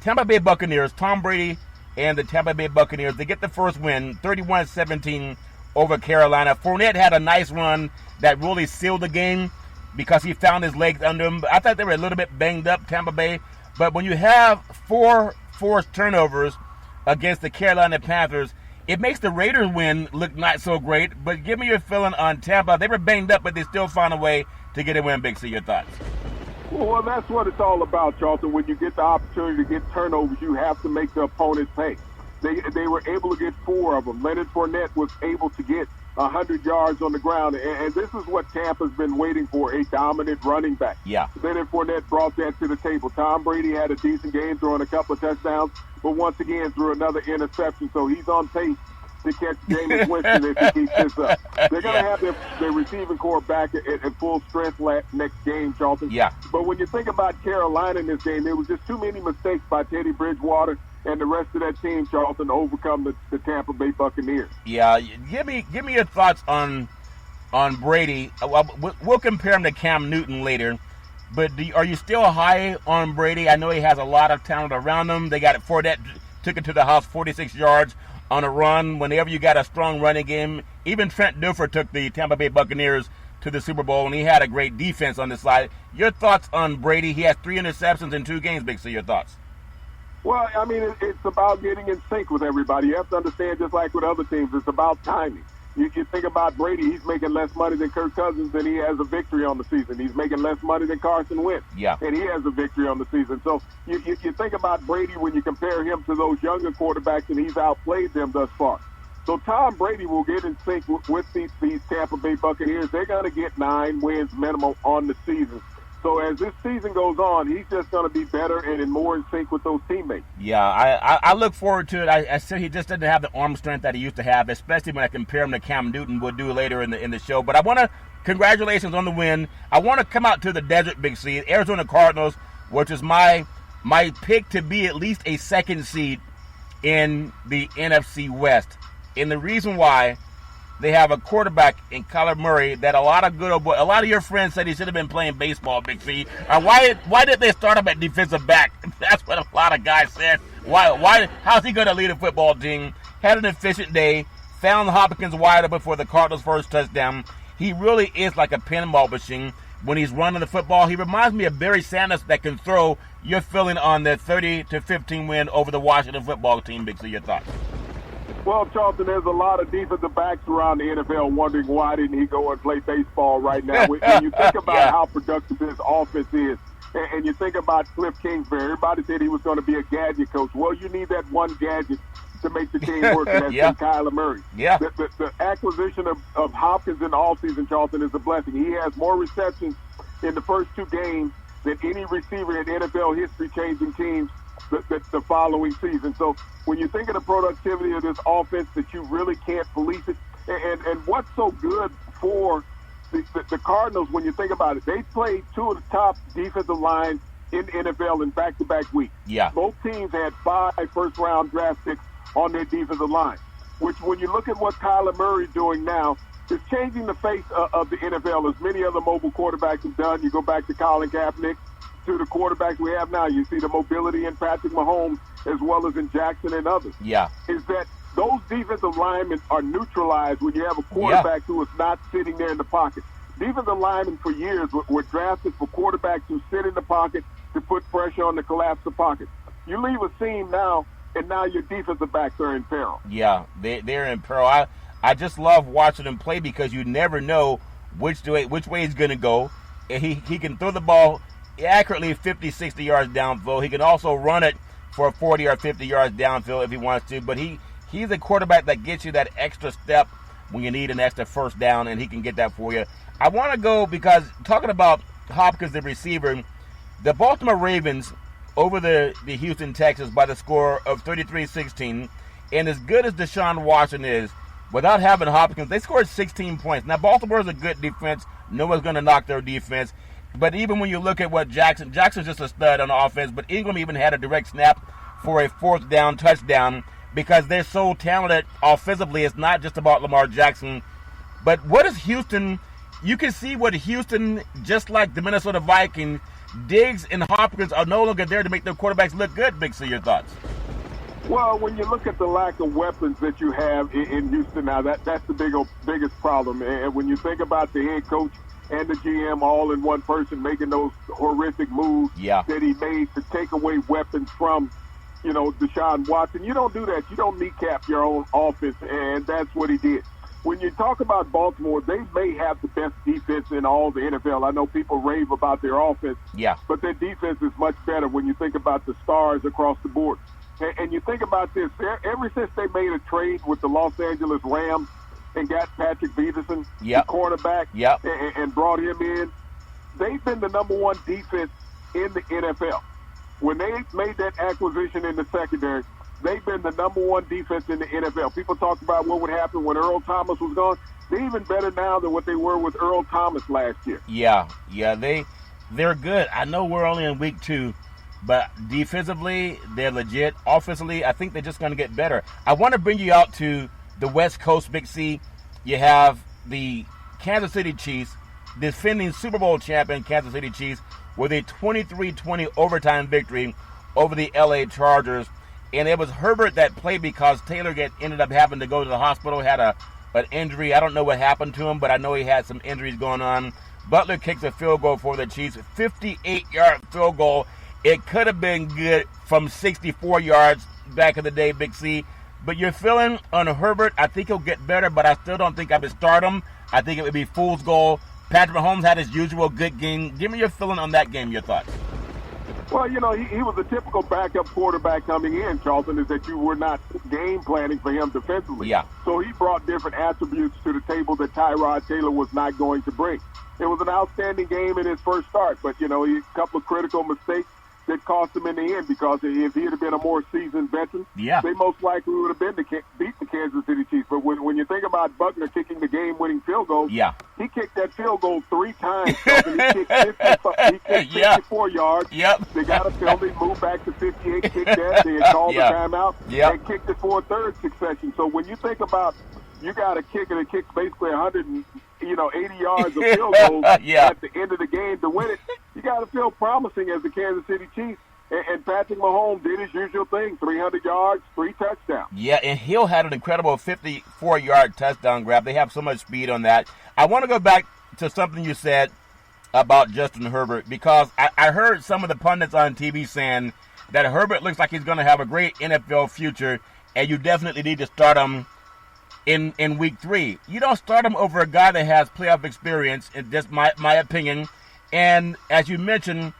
Tampa Bay Buccaneers, Tom Brady and the Tampa Bay Buccaneers, they get the first win, 31-17 over Carolina. Fournette had a nice run that really sealed the game because he found his legs under him. I thought they were a little bit banged up, Tampa Bay. But when you have 4 forced turnovers against the Carolina Panthers, it makes the Raiders win look not so great, but give me your feeling on Tampa. They were banged up, but they still found a way to get a win, Big C. Your thoughts? Well, that's what it's all about, Charlton. When you get the opportunity to get turnovers, you have to make the opponent pay. They were able to get 4 of them. Leonard Fournette was able to get 100 yards on the ground, and this is what Tampa's been waiting for, a dominant running back. Yeah. Leonard Fournette brought that to the table. Tom Brady had a decent game, throwing a couple of touchdowns, but once again threw another interception, so he's on pace to catch Jameis Winston if he keeps this up. They're going to have their receiving core back at full strength next game, Charlton. Yeah. But when you think about Carolina in this game, there was just too many mistakes by Teddy Bridgewater and the rest of that team, Charlton, to overcome the Tampa Bay Buccaneers. Yeah, give me your thoughts on Brady. We'll compare him to Cam Newton later. But are you still high on Brady? I know he has a lot of talent around him. They got it for that, took it to the house, 46 yards on a run. Whenever you got a strong running game, even Trent Dilfer took the Tampa Bay Buccaneers to the Super Bowl, and he had a great defense on the side. Your thoughts on Brady? He has 3 interceptions in 2 games, Big C. Your thoughts? Well, I mean, it's about getting in sync with everybody. You have to understand, just like with other teams, it's about timing. You think about Brady, he's making less money than Kirk Cousins, and he has a victory on the season. He's making less money than Carson Wentz, and he has a victory on the season. So you think about Brady when you compare him to those younger quarterbacks, and he's outplayed them thus far. So Tom Brady will get in sync with these Tampa Bay Buccaneers. They're going to get 9 wins minimum on the season. So as this season goes on, he's just going to be better and more in sync with those teammates. Yeah, I look forward to it. I said he just doesn't have the arm strength that he used to have, especially when I compare him to Cam Newton. We'll do later in the show. But I want to congratulations on the win. I want to come out to the desert, Big C, Arizona Cardinals, which is my pick to be at least a 2nd seed in the NFC West. And the reason why, they have a quarterback in Kyler Murray that a lot of your friends said he should have been playing baseball, Big C. Why did they start him at defensive back? That's what a lot of guys said. How's he going to lead a football team? Had an efficient day, found Hopkins wide open for the Cardinals' first touchdown. He really is like a pinball machine when he's running the football. He reminds me of Barry Sanders that can throw. Your feeling on the 30-15 win over the Washington football team, Big C, your thoughts? Well, Charlton, there's a lot of defensive backs around the NFL wondering why didn't he go and play baseball right now. When you think about how productive this offense is, and you think about Cliff Kingsbury, everybody said he was going to be a gadget coach. Well, you need that one gadget to make the team work, and that's been Kyler Murray. Yeah. The acquisition of Hopkins in the offseason, Charlton, is a blessing. He has more receptions in the first 2 games than any receiver in NFL history, changing teams the following season. So when you think of the productivity of this offense, that you really can't police it, and what's so good for the Cardinals, when you think about it, they played 2 of the top defensive lines in the NFL in back-to-back weeks. Yeah. Both teams had 5 first-round draft picks on their defensive line, which when you look at what Kyler Murray's doing now, is changing the face of the NFL, as many other mobile quarterbacks have done. You go back to Colin Kaepernick, to the quarterbacks we have now. You see the mobility in Patrick Mahomes as well as in Jackson and others. Yeah. Is that those defensive linemen are neutralized when you have a quarterback who is not sitting there in the pocket. Defensive linemen for years were drafted for quarterbacks who sit in the pocket to put pressure on the collapse of pocket. You leave a seam now, and now your defensive backs are in peril. Yeah, they're in peril. I just love watching them play because you never know which way he's going to go. He can throw the ball accurately 50, 60 yards downfield. He can also run it for 40 or 50 yards downfield if he wants to. But he's a quarterback that gets you that extra step when you need an extra first down, and he can get that for you. I want to go because talking about Hopkins, the receiver, the Baltimore Ravens over the Houston Texans by the score of 33-16. And as good as Deshaun Watson is, without having Hopkins, they scored 16 points. Now, Baltimore is a good defense. No one's going to knock their defense. But even when you look at what Jackson's just a stud on offense, but Ingram even had a direct snap for a 4th down touchdown. because they're so talented offensively. It's not just about Lamar Jackson. But what is Houston? You can see what Houston, just like the Minnesota Vikings, Diggs and Hopkins are no longer there to make their quarterbacks look good. Big C, your thoughts? Well, when you look at the lack of weapons that you have in Houston now, that's the biggest problem. And when you think about the head coach and the GM all in one person making those horrific moves that he made to take away weapons from, Deshaun Watson, you don't do that. You don't kneecap your own offense, and that's what he did. When you talk about Baltimore, they may have the best defense in all the NFL. I know people rave about their offense, but their defense is much better when you think about the stars across the board. And you think about this, ever since they made a trade with the Los Angeles Rams and got Patrick Peterson, the cornerback, and brought him in, they've been the number one defense in the NFL. When they made that acquisition in the secondary, they've been the number one defense in the NFL. People talk about what would happen when Earl Thomas was gone. They're even better now than what they were with Earl Thomas last year. They're good. I know we're only in week 2, but defensively, they're legit. Offensively, I think they're just going to get better. I want to bring you out to the West Coast, Big C. You have the Kansas City Chiefs, defending Super Bowl champion Kansas City Chiefs, with a 23-20 overtime victory over the LA Chargers. And it was Herbert that played because Taylor ended up having to go to the hospital, had an injury. I don't know what happened to him, but I know he had some injuries going on. Butler kicks a field goal for the Chiefs, 58-yard field goal. It could have been good from 64 yards back in the day, Big C. But you're feeling on Herbert. I think he'll get better, but I still don't think I would start him. I think it would be fool's goal. Patrick Mahomes had his usual good game. Give me your feeling on that game, your thoughts. Well, he was a typical backup quarterback coming in, Charlton, is that you were not game planning for him defensively. So he brought different attributes to the table that Tyrod Taylor was not going to bring. It was an outstanding game in his first start, but, a couple of critical mistakes that cost him in the end, because if he had been a more seasoned veteran, they most likely would have been to beat the Kansas City Chiefs. But when you think about Buckner kicking the game-winning field goal, he kicked that field goal 3 times. He kicked 54 yards. They got a penalty, moved back to 58, kicked that. They had called the timeout. They kicked it for a third succession. So when you think about, you got a kicker that kicks basically 180 yards of field goals at the end of the game to win it, you got to feel promising as the Kansas City Chiefs. And Patrick Mahomes did his usual thing, 300 yards, 3 touchdowns. And Hill had an incredible 54-yard touchdown grab. They have so much speed on that. I want to go back to something you said about Justin Herbert, because I heard some of the pundits on TV saying that Herbert looks like he's going to have a great NFL future, and you definitely need to start him in week 3. You don't start him over a guy that has playoff experience, in just my opinion. And as you mentioned,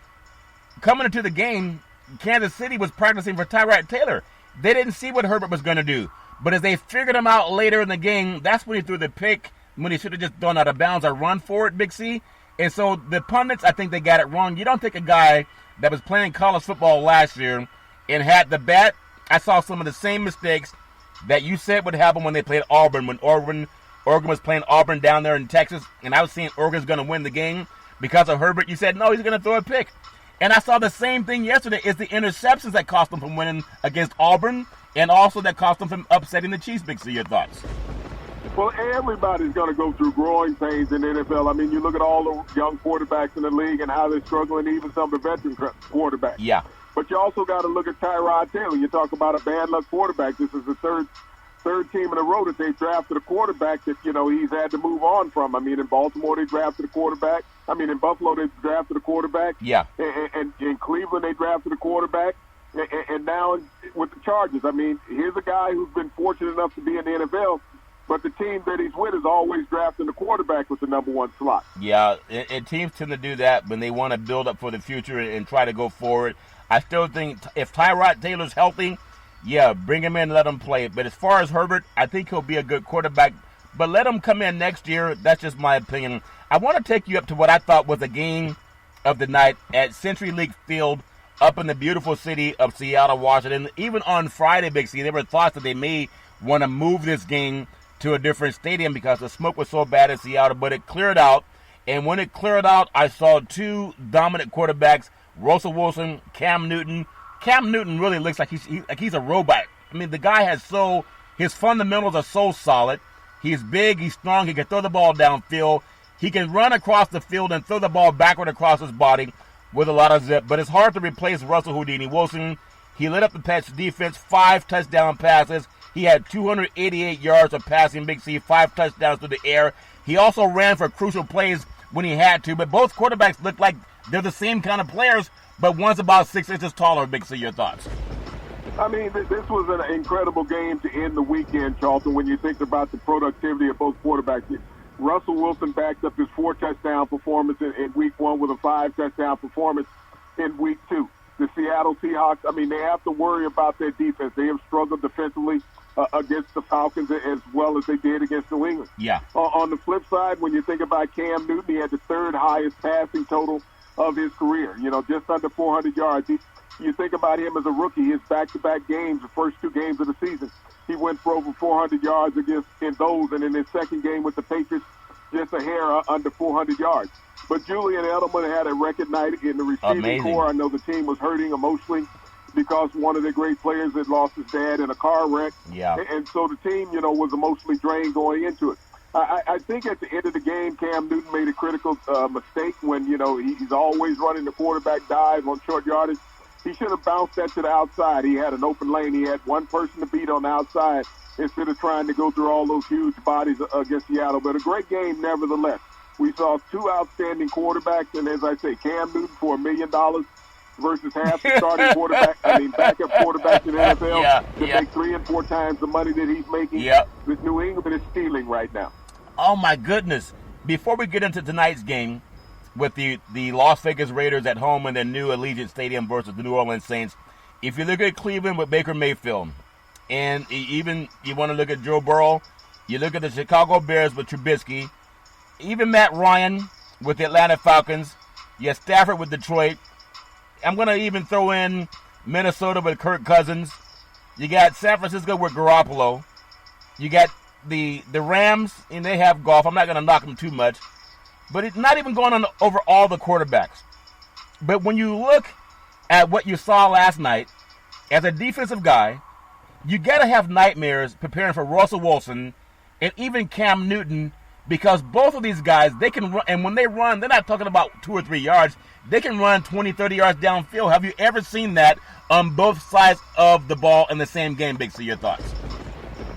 coming into the game, Kansas City was practicing for Tyrod Taylor. They didn't see what Herbert was going to do. But as they figured him out later in the game, that's when he threw the pick, when he should have just gone out of bounds or run for it, Big C. And so the pundits, I think they got it wrong. You don't take a guy that was playing college football last year and had the bat. I saw some of the same mistakes that you said would happen when they played Auburn, when Oregon was playing Auburn down there in Texas, and I was seeing Oregon's going to win the game because of Herbert. You said, no, he's going to throw a pick. And I saw the same thing yesterday. It's the interceptions that cost them from winning against Auburn, and also that cost them from upsetting the Chiefs. Big C, your thoughts? Well, everybody's going to go through growing pains in the NFL. I mean, you look at all the young quarterbacks in the league and how they're struggling, even some of the veteran quarterbacks. But you also got to look at Tyrod Taylor. You talk about a bad luck quarterback. This is the third team in a row that they've drafted a quarterback that, he's had to move on from. I mean, in Baltimore, they drafted a quarterback. I mean, in Buffalo, they drafted a quarterback. And in Cleveland, they drafted a quarterback. And now with the Chargers, I mean, here's a guy who's been fortunate enough to be in the NFL, but the team that he's with is always drafting the quarterback with the number 1 slot. And teams tend to do that when they want to build up for the future and try to go forward. I still think if Tyrod Taylor's healthy, bring him in, let him play. But as far as Herbert, I think he'll be a good quarterback. But let him come in next year. That's just my opinion. I want to take you up to what I thought was a game of the night at CenturyLink Field up in the beautiful city of Seattle, Washington. Even on Friday, Big C, there were thoughts that they may want to move this game to a different stadium because the smoke was so bad in Seattle. But it cleared out. And when it cleared out, I saw 2 dominant quarterbacks, Russell Wilson, Cam Newton. Cam Newton really looks like he's a robot I mean, the guy his fundamentals are so solid. He's big, he's strong, he can throw the ball downfield. He can run across the field and throw the ball backward across his body with a lot of zip. But it's hard to replace Russell Houdini Wilson. He lit up the Pats defense, 5 touchdown passes. He had 288 yards of passing, Big C, 5 touchdowns through the air. He also ran for crucial plays when he had to. But both quarterbacks look like they're the same kind of players, but one's about 6 inches taller, Big C. Your thoughts? I mean, this was an incredible game to end the weekend, Charlton, when you think about the productivity of both quarterbacks. Russell Wilson backed up his 4 touchdown performance in week 1 with a 5 touchdown performance in week 2. The Seattle Seahawks, I mean, they have to worry about their defense. They have struggled defensively against the Falcons as well as they did against New England. Yeah. On the flip side, when you think about Cam Newton, he had the 3rd highest passing total of his career, just under 400 yards. You think about him as a rookie, his back-to-back games, the first 2 games of the season, he went for over 400 yards in those, and in his second game with the Patriots, just a hair under 400 yards. But Julian Edelman had a record night in the receiving corps. I know the team was hurting emotionally because one of their great players had lost his dad in a car wreck. Yeah. And so the team, was emotionally drained going into it. I think at the end of the game, Cam Newton made a critical mistake when, he's always running the quarterback dive on short yardage. He should have bounced that to the outside. He had an open lane. He had one person to beat on the outside instead of trying to go through all those huge bodies against Seattle. But a great game nevertheless. We saw 2 outstanding quarterbacks, and as I say, Cam Newton for $1 million versus half the starting quarterback, backup quarterback in the NFL make 3 and 4 times the money that he's making. Yep. That New England is stealing right now. Oh, my goodness. Before we get into tonight's game with the Las Vegas Raiders at home in their new Allegiant Stadium versus the New Orleans Saints, if you look at Cleveland with Baker Mayfield, and even you want to look at Joe Burrow, you look at the Chicago Bears with Trubisky, even Matt Ryan with the Atlanta Falcons, you have Stafford with Detroit. I'm going to even throw in Minnesota with Kirk Cousins. You got San Francisco with Garoppolo. You got the Rams, and they have Goff. I'm not going to knock them too much. But it's not even going on over all the quarterbacks. But when you look at what you saw last night, as a defensive guy, you got to have nightmares preparing for Russell Wilson and even Cam Newton, because both of these guys, they can run, and when they run, they're not talking about 2 or 3 yards. They can run 20, 30 yards downfield. Have you ever seen that on both sides of the ball in the same game, Big C? Your thoughts?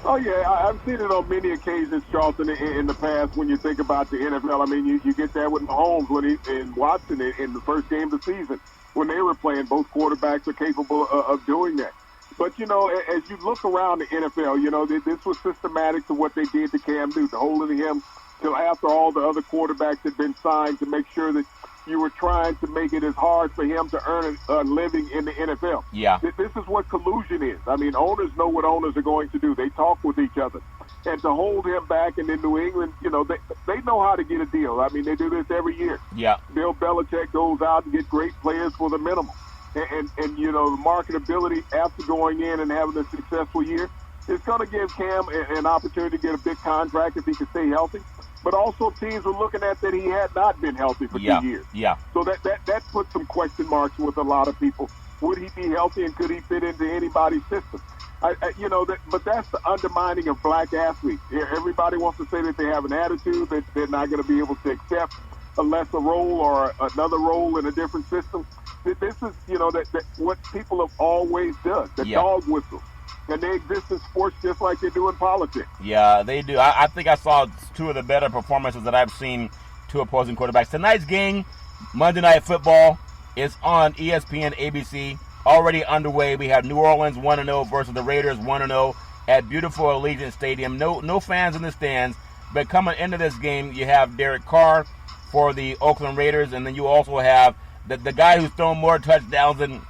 Oh, yeah, I've seen it on many occasions, Charlton, in the past when you think about the NFL. I mean, you get that with Mahomes and Watson in the first game of the season when they were playing. Both quarterbacks are capable of doing that. But, as you look around the NFL, this was systematic to what they did to Cam Newton, holding him till after all the other quarterbacks had been signed to make sure that you were trying to make it as hard for him to earn a living in the NFL. Yeah. This is what collusion is. I mean, owners know what owners are going to do. They talk with each other. And to hold him back and in New England, they know how to get a deal. I mean, they do this every year. Yeah. Bill Belichick goes out and get great players for the minimum. And the marketability after going in and having a successful year is going to give Cam an opportunity to get a big contract if he can stay healthy. But also teams were looking at that he had not been healthy for 2 years. Yeah. So that put some question marks with a lot of people. Would he be healthy and could he fit into anybody's system? But that's the undermining of black athletes. Everybody wants to say that they have an attitude, that they're not going to be able to accept a lesser role or another role in a different system. This is, that what people have always done, the dog whistle. And they exist in sports just like they do in politics. Yeah, they do. I think I saw 2 of the better performances that I've seen 2 opposing quarterbacks. Tonight's game, Monday Night Football, is on ESPN ABC. Already underway. We have New Orleans 1-0 versus the Raiders 1-0 at beautiful Allegiant Stadium. No fans in the stands. But coming into this game, you have Derek Carr for the Oakland Raiders, and then you also have the guy who's thrown more touchdowns than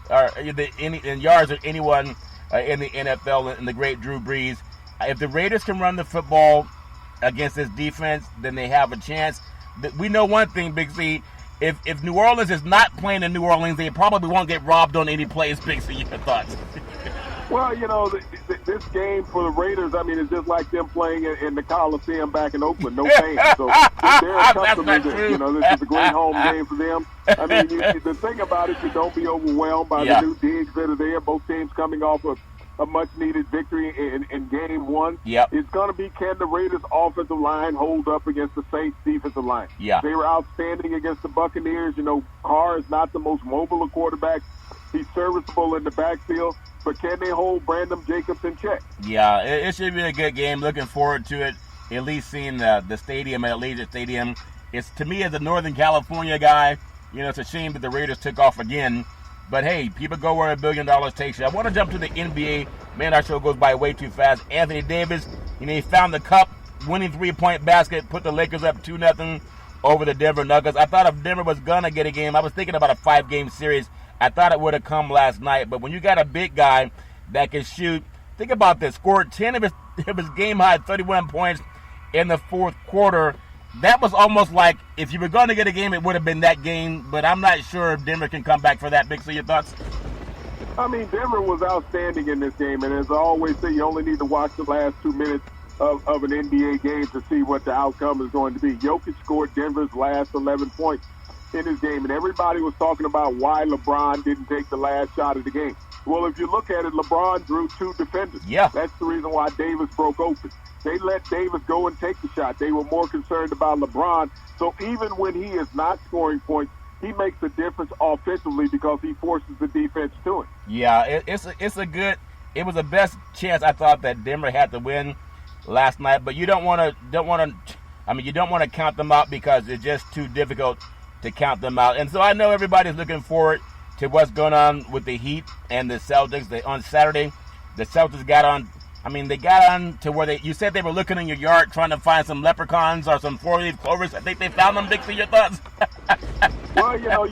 in yards than anyone in the NFL, and the great Drew Brees. If the Raiders can run the football against this defense, then they have a chance. We know one thing, Big C. If New Orleans is not playing in New Orleans, they probably won't get robbed on any plays, Big C. Your thoughts? Well, this game for the Raiders, I mean, it's just like them playing in the Coliseum back in Oakland, no fans. So they're accustomed to this. This is a great home game for them. I mean, the thing about it, you don't be overwhelmed by the new digs that are there. Both teams coming off of a much-needed victory in Game 1. Yep. It's going to be, can the Raiders' offensive line hold up against the Saints' defensive line? Yeah. They were outstanding against the Buccaneers. You know, Carr is not the most mobile of quarterbacks. He's serviceable in the backfield, but can they hold Brandon Jacobs in check? Yeah, it should be a good game. Looking forward to it. At least seeing the stadium at Allegiant Stadium. It's, to me, as a Northern California guy, you know, it's a shame that the Raiders took off again. But hey, people go where $1 billion takes you. I want to jump to the NBA. Man, our show goes by way too fast. Anthony Davis, you know, he found the cup, winning 3-point basket, put the Lakers up 2-0 over the Denver Nuggets. I thought if Denver was gonna get a game, I was thinking about a 5-game series. I thought it would have come last night. But when you got a big guy that can shoot, think about this: scored 10 of his game high 31 points in the fourth quarter. That was almost like if you were going to get a game, it would have been that game. But I'm not sure if Denver can come back for that. Big C, your thoughts? I mean, Denver was outstanding in this game. And as I always say, you only need to watch the last 2 minutes of an NBA game to see what the outcome is going to be. Jokic scored Denver's last 11 points in his game. And everybody was talking about why LeBron didn't take the last shot of the game. Well, if you look at it, LeBron drew 2 defenders. Yeah. That's the reason why Davis broke open. They let Davis go and take the shot. They were more concerned about LeBron. So even when he is not scoring points, he makes a difference offensively because he forces the defense to it. Yeah, it was the best chance I thought that Denver had to win last night. But you don't want to count them out because it's just too difficult to count them out. And so I know everybody's looking forward to what's going on with the Heat and the Celtics. On Saturday, the Celtics got on. I mean, they got on to where you said they were looking in your yard trying to find some leprechauns or some 4-leaf clovers. I think they found them. Big, for your thoughts? Well, you know,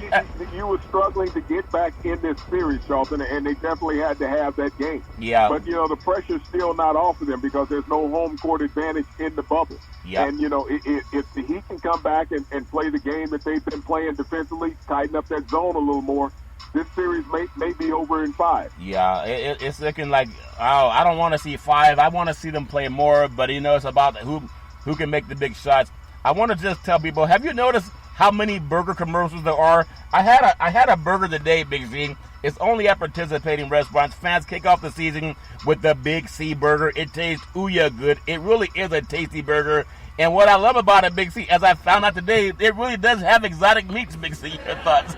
you were struggling to get back in this series, Charlton, and they definitely had to have that game. Yeah. But, you know, the pressure's still not off of them because there's no home court advantage in the bubble. Yeah. And, you know, if the Heat can come back and play the game that they've been playing defensively, tighten up that zone a little more, this series may be over in 5. Yeah, it's looking like, I don't want to see 5. I want to see them play more, but, you know, it's about who can make the big shots. I want to just tell people, have you noticed how many burger commercials there are? I had a burger today, Big Z. It's only at participating restaurants. Fans kick off the season with the Big C burger. It tastes ooh-ya good. It really is a tasty burger. And what I love about it, Big C, as I found out today, it really does have exotic meats, Big C. Your thoughts?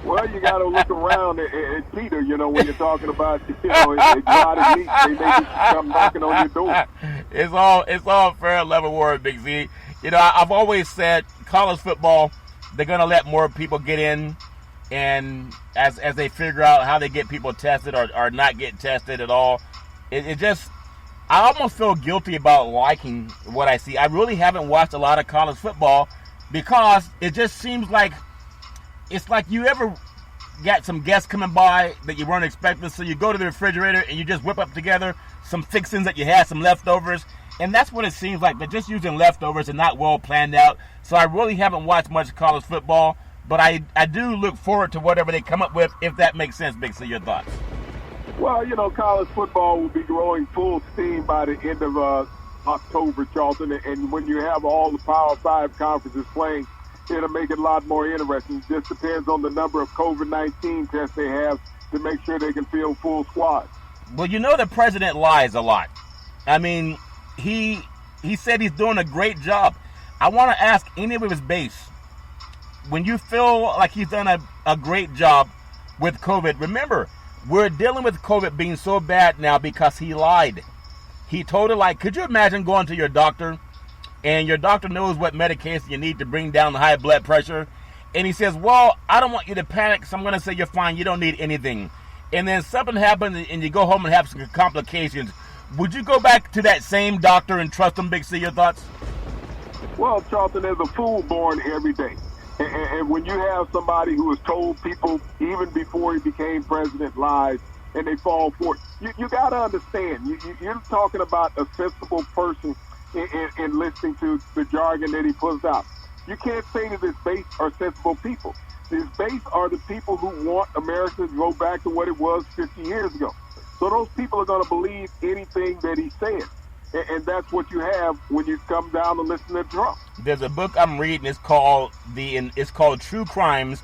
Well, you got to look around at Peter, you know, when you're talking about, you know, exotic meats. They may come knocking on your door. It's all fair level war, Big Z. You know, I've always said college football, they're going to let more people get in, and as they figure out how they get people tested or not get tested at all, it just, I almost feel guilty about liking what I see. I really haven't watched a lot of college football because it just seems like, it's like you ever got some guests coming by that you weren't expecting, so you go to the refrigerator and you just whip up together some fixings that you had, some leftovers, and that's what it seems like. They're just using leftovers and not well planned out. So I really haven't watched much college football, but I do look forward to whatever they come up with, if that makes sense, Big C. Your thoughts? Well, you know, college football will be growing full steam by the end of October, Charlton, and when you have all the Power 5 conferences playing, it'll make it a lot more interesting. It just depends on the number of COVID-19 tests they have to make sure they can field full squads. Well, you know the president lies a lot. I mean, he said he's doing a great job. I want to ask any of his base, when you feel like he's done a great job with COVID, remember, we're dealing with COVID being so bad now because he lied. He told a lie. Could you imagine going to your doctor and your doctor knows what medication you need to bring down the high blood pressure, and he says, well, I don't want you to panic, so I'm going to say you're fine, you don't need anything. And then something happens and you go home and have some complications. Would you go back to that same doctor and trust him, Big C? Your thoughts? Well, Charlton, there's a fool born every day. And when you have somebody who has told people even before he became president lies and they fall for it, you got to understand, you're talking about a sensible person in listening to the jargon that he puts out. You can't say that his base are sensible people. His base are the people who want America to go back to what it was 50 years ago. So those people are going to believe anything that he says. And that's what you have when you come down to listen to Trump. There's a book I'm reading. It's called True Crimes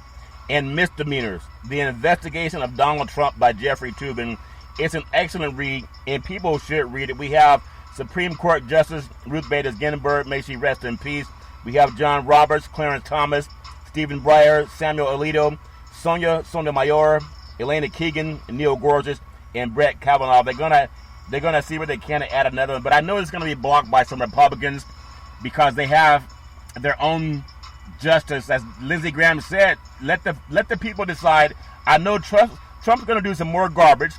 and Misdemeanors: The Investigation of Donald Trump by Jeffrey Toobin. It's an excellent read, and people should read it. We have Supreme Court Justice Ruth Bader Ginsburg, may she rest in peace. We have John Roberts, Clarence Thomas, Stephen Breyer, Samuel Alito, Sonia Sotomayor, Elena Kagan, Neil Gorsuch, and Brett Kavanaugh. They're gonna see what they can to add another one, but I know it's gonna be blocked by some Republicans because they have their own justice. As Lindsey Graham said, let the people decide. I know Trump's gonna do some more garbage,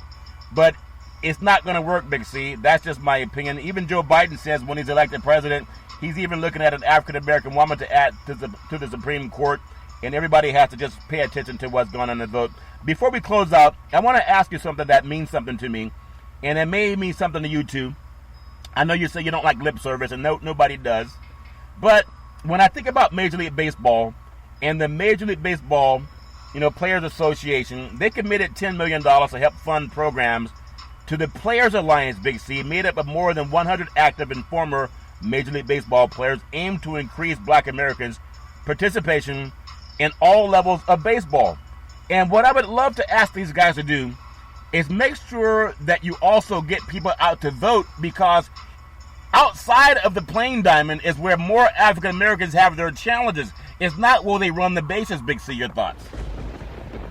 but it's not gonna work, Big C. That's just my opinion. Even Joe Biden says when he's elected president, he's even looking at an African American woman to add to the Supreme Court, and everybody has to just pay attention to what's going on in the vote. Before we close out, I want to ask you something that means something to me, and it may mean something to you too. I know you say you don't like lip service, and nobody does, but when I think about Major League Baseball and the Major League Baseball, Players Association, they committed $10 million to help fund programs to the Players Alliance, Big C, made up of more than 100 active and former Major League Baseball players, aimed to increase Black Americans' participation in all levels of baseball. And what I would love to ask these guys to do is make sure that you also get people out to vote, because outside of the playing diamond is where more African Americans have their challenges. It's not will they run the bases, Big C. Your thoughts?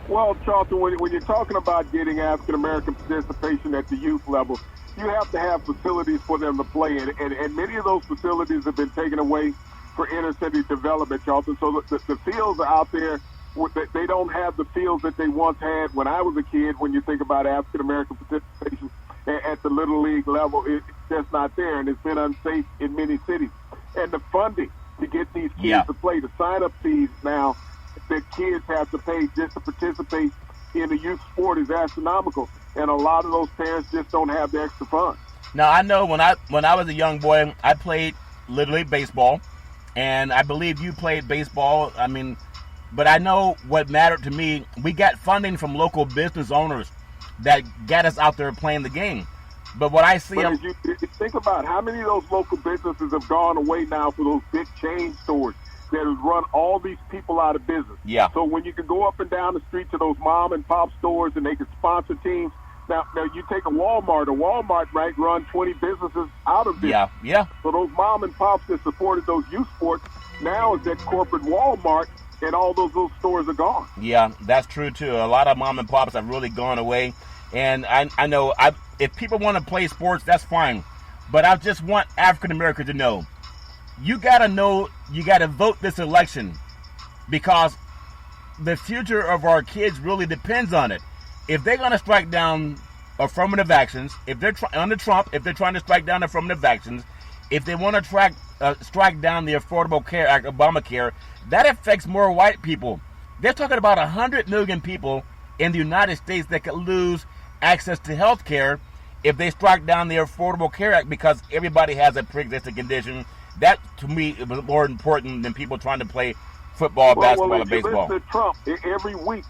Well, Charlton, when you're talking about getting African American participation at the youth level, you have to have facilities for them to play in, and many of those facilities have been taken away for inner city development, Charlton. So the fields are out there. They don't have the fields that they once had when I was a kid. When you think about African American participation at the Little League level, it's just not there, and it's been unsafe in many cities. And the funding to get these kids to play, the sign-up fees now that kids have to pay just to participate in the youth sport is astronomical, and a lot of those parents just don't have the extra funds. Now, I know when I was a young boy, I played Little League baseball, and I believe you played baseball. But I know what mattered to me, we got funding from local business owners that got us out there playing the game. But what I see... But you think about how many of those local businesses have gone away now for those big chain stores that have run all these people out of business. Yeah. So when you can go up and down the street to those mom and pop stores and they can sponsor teams. Now you take a Walmart might run 20 businesses out of business. Yeah. So those mom and pops that supported those youth sports now is that corporate Walmart, and all those little stores are gone. Yeah, that's true too. A lot of mom and pops have really gone away. And I know if people want to play sports, that's fine. But I just want African Americans to know, you got to vote this election, because the future of our kids really depends on it. If they're going to strike down affirmative actions, if they're under Trump, if they're trying to strike down affirmative actions, if they want to strike down the Affordable Care Act, Obamacare, that affects more white people. They're talking about 100 million people in the United States that could lose access to health care if they strike down the Affordable Care Act, because everybody has a pre-existing condition. That, to me, is more important than people trying to play football, basketball, or baseball. Listen to Trump, every week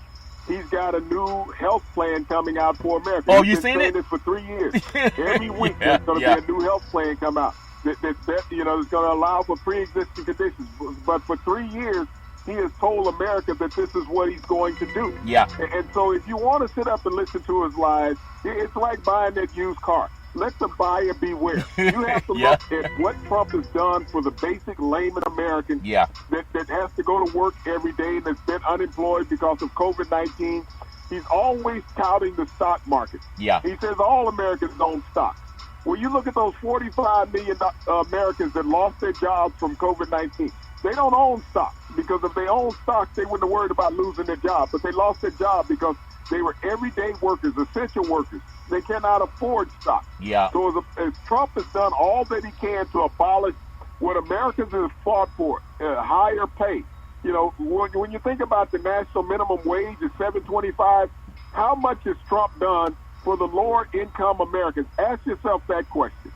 he's got a new health plan coming out for America. Oh, he's you seen been saying it? this for 3 years. Every week there's going to be a new health plan come out that's going to allow for pre-existing conditions. But for 3 years, he has told America that this is what he's going to do. Yeah. And so if you want to sit up and listen to his lies, it's like buying that used car. Let the buyer beware. You have to look at what Trump has done for the basic layman American that has to go to work every day and that's been unemployed because of COVID-19. He's always touting the stock market. Yeah. He says all Americans own stock. Well, you look at those 45 million Americans that lost their jobs from COVID-19. They don't own stock, because if they own stock, they wouldn't have worried about losing their job. But they lost their job because they were everyday workers, essential workers. They cannot afford stock. Yeah. So as Trump has done all that he can to abolish what Americans have fought for, higher pay. When you think about the national minimum wage at $7.25, how much has Trump done for the lower income Americans? Ask yourself that question.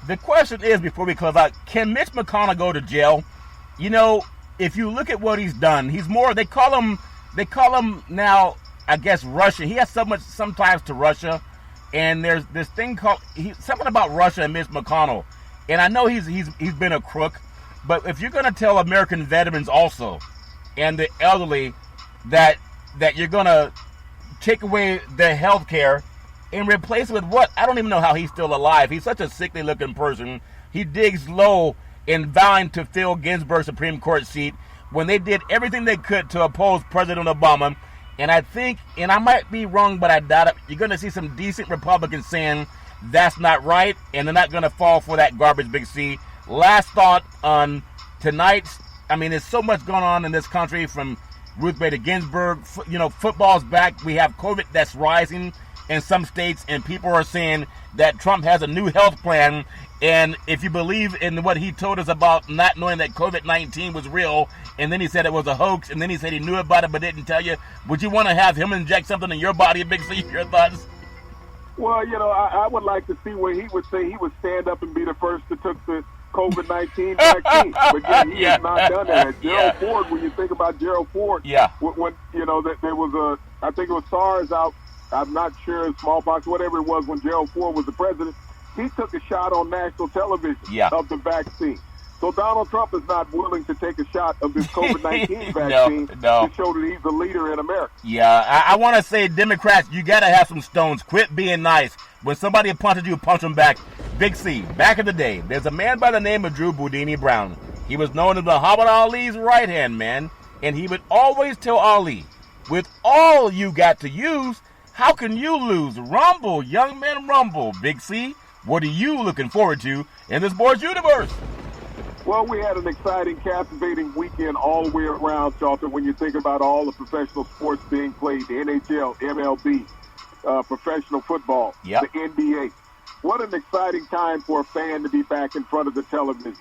The question is, before we close out, can Mitch McConnell go to jail? If you look at what he's done, he's more, they call him now, I guess, Russia. He has some ties to Russia, and there's this thing called, something about Russia and Mitch McConnell. And I know he's been a crook, but if you're going to tell American veterans also, and the elderly, that you're going to take away their health care and replace it with what? I don't even know how he's still alive. He's such a sickly-looking person. He digs low in vowing to fill Ginsburg's Supreme Court seat when they did everything they could to oppose President Obama. And I think, and I might be wrong, but I doubt it, you're going to see some decent Republicans saying that's not right, and they're not going to fall for that garbage, Big C. Last thought on tonight's, I mean, there's so much going on in this country, from Ruth Bader Ginsburg. You know, football's back. We have COVID that's rising in some states, and people are saying that Trump has a new health plan. And if you believe in what he told us about not knowing that COVID-19 was real, and then he said it was a hoax, and then he said he knew about it but didn't tell you, would you want to have him inject something in your body, Big C? Your thoughts? Well, you know, I would like to see where he would say he would stand up and be the first to took the COVID-19 vaccine. But yeah, he has not done that. Gerald Ford, when you think about Gerald Ford, when you know, that there was I think it was SARS out, I'm not sure, smallpox, whatever it was, when Gerald Ford was the president, he took a shot on national television of the vaccine. So Donald Trump is not willing to take a shot of this COVID-19 vaccine to show that he's the leader in America. Yeah, I want to say, Democrats, you got to have some stones. Quit being nice. When somebody punches you, punch them back. Big C, back in the day, there's a man by the name of Drew Boudini Brown. He was known as Muhammad Ali's right-hand man, and he would always tell Ali, with all you got to use, how can you lose? Rumble, young man, rumble. Big C, what are you looking forward to in the sports universe? Well, we had an exciting, captivating weekend all the way around, Charlton, when you think about all the professional sports being played, the NHL, MLB, professional football, the NBA. What an exciting time for a fan to be back in front of the television.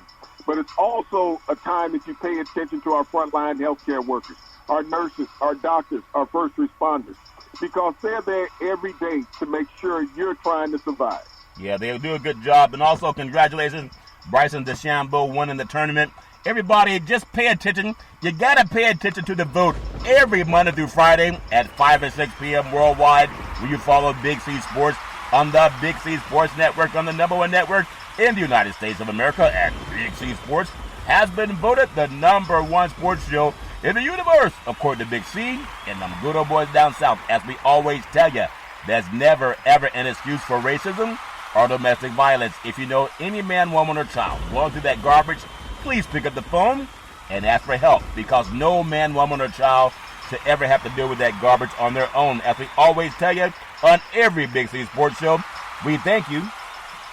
But it's also a time that you pay attention to our frontline healthcare workers, our nurses, our doctors, our first responders, because they're there every day to make sure you're trying to survive. Yeah, they'll do a good job. And also, congratulations, Bryson DeChambeau winning the tournament. Everybody, just pay attention. You got to pay attention to the vote every Monday through Friday at 5 and 6 p.m. worldwide, where you follow Big C Sports on the Big C Sports Network, on the #1 network in the United States of America. And Big C Sports has been voted the #1 sports show in the universe, according to Big C and them good old boys down south. As we always tell you, there's never, ever an excuse for racism or domestic violence. If you know any man, woman, or child going through that garbage, please pick up the phone and ask for help, because no man, woman, or child should ever have to deal with that garbage on their own. As we always tell you on every Big C Sports Show, we thank you,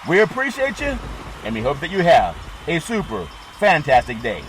we appreciate you, and we hope that you have a super fantastic day.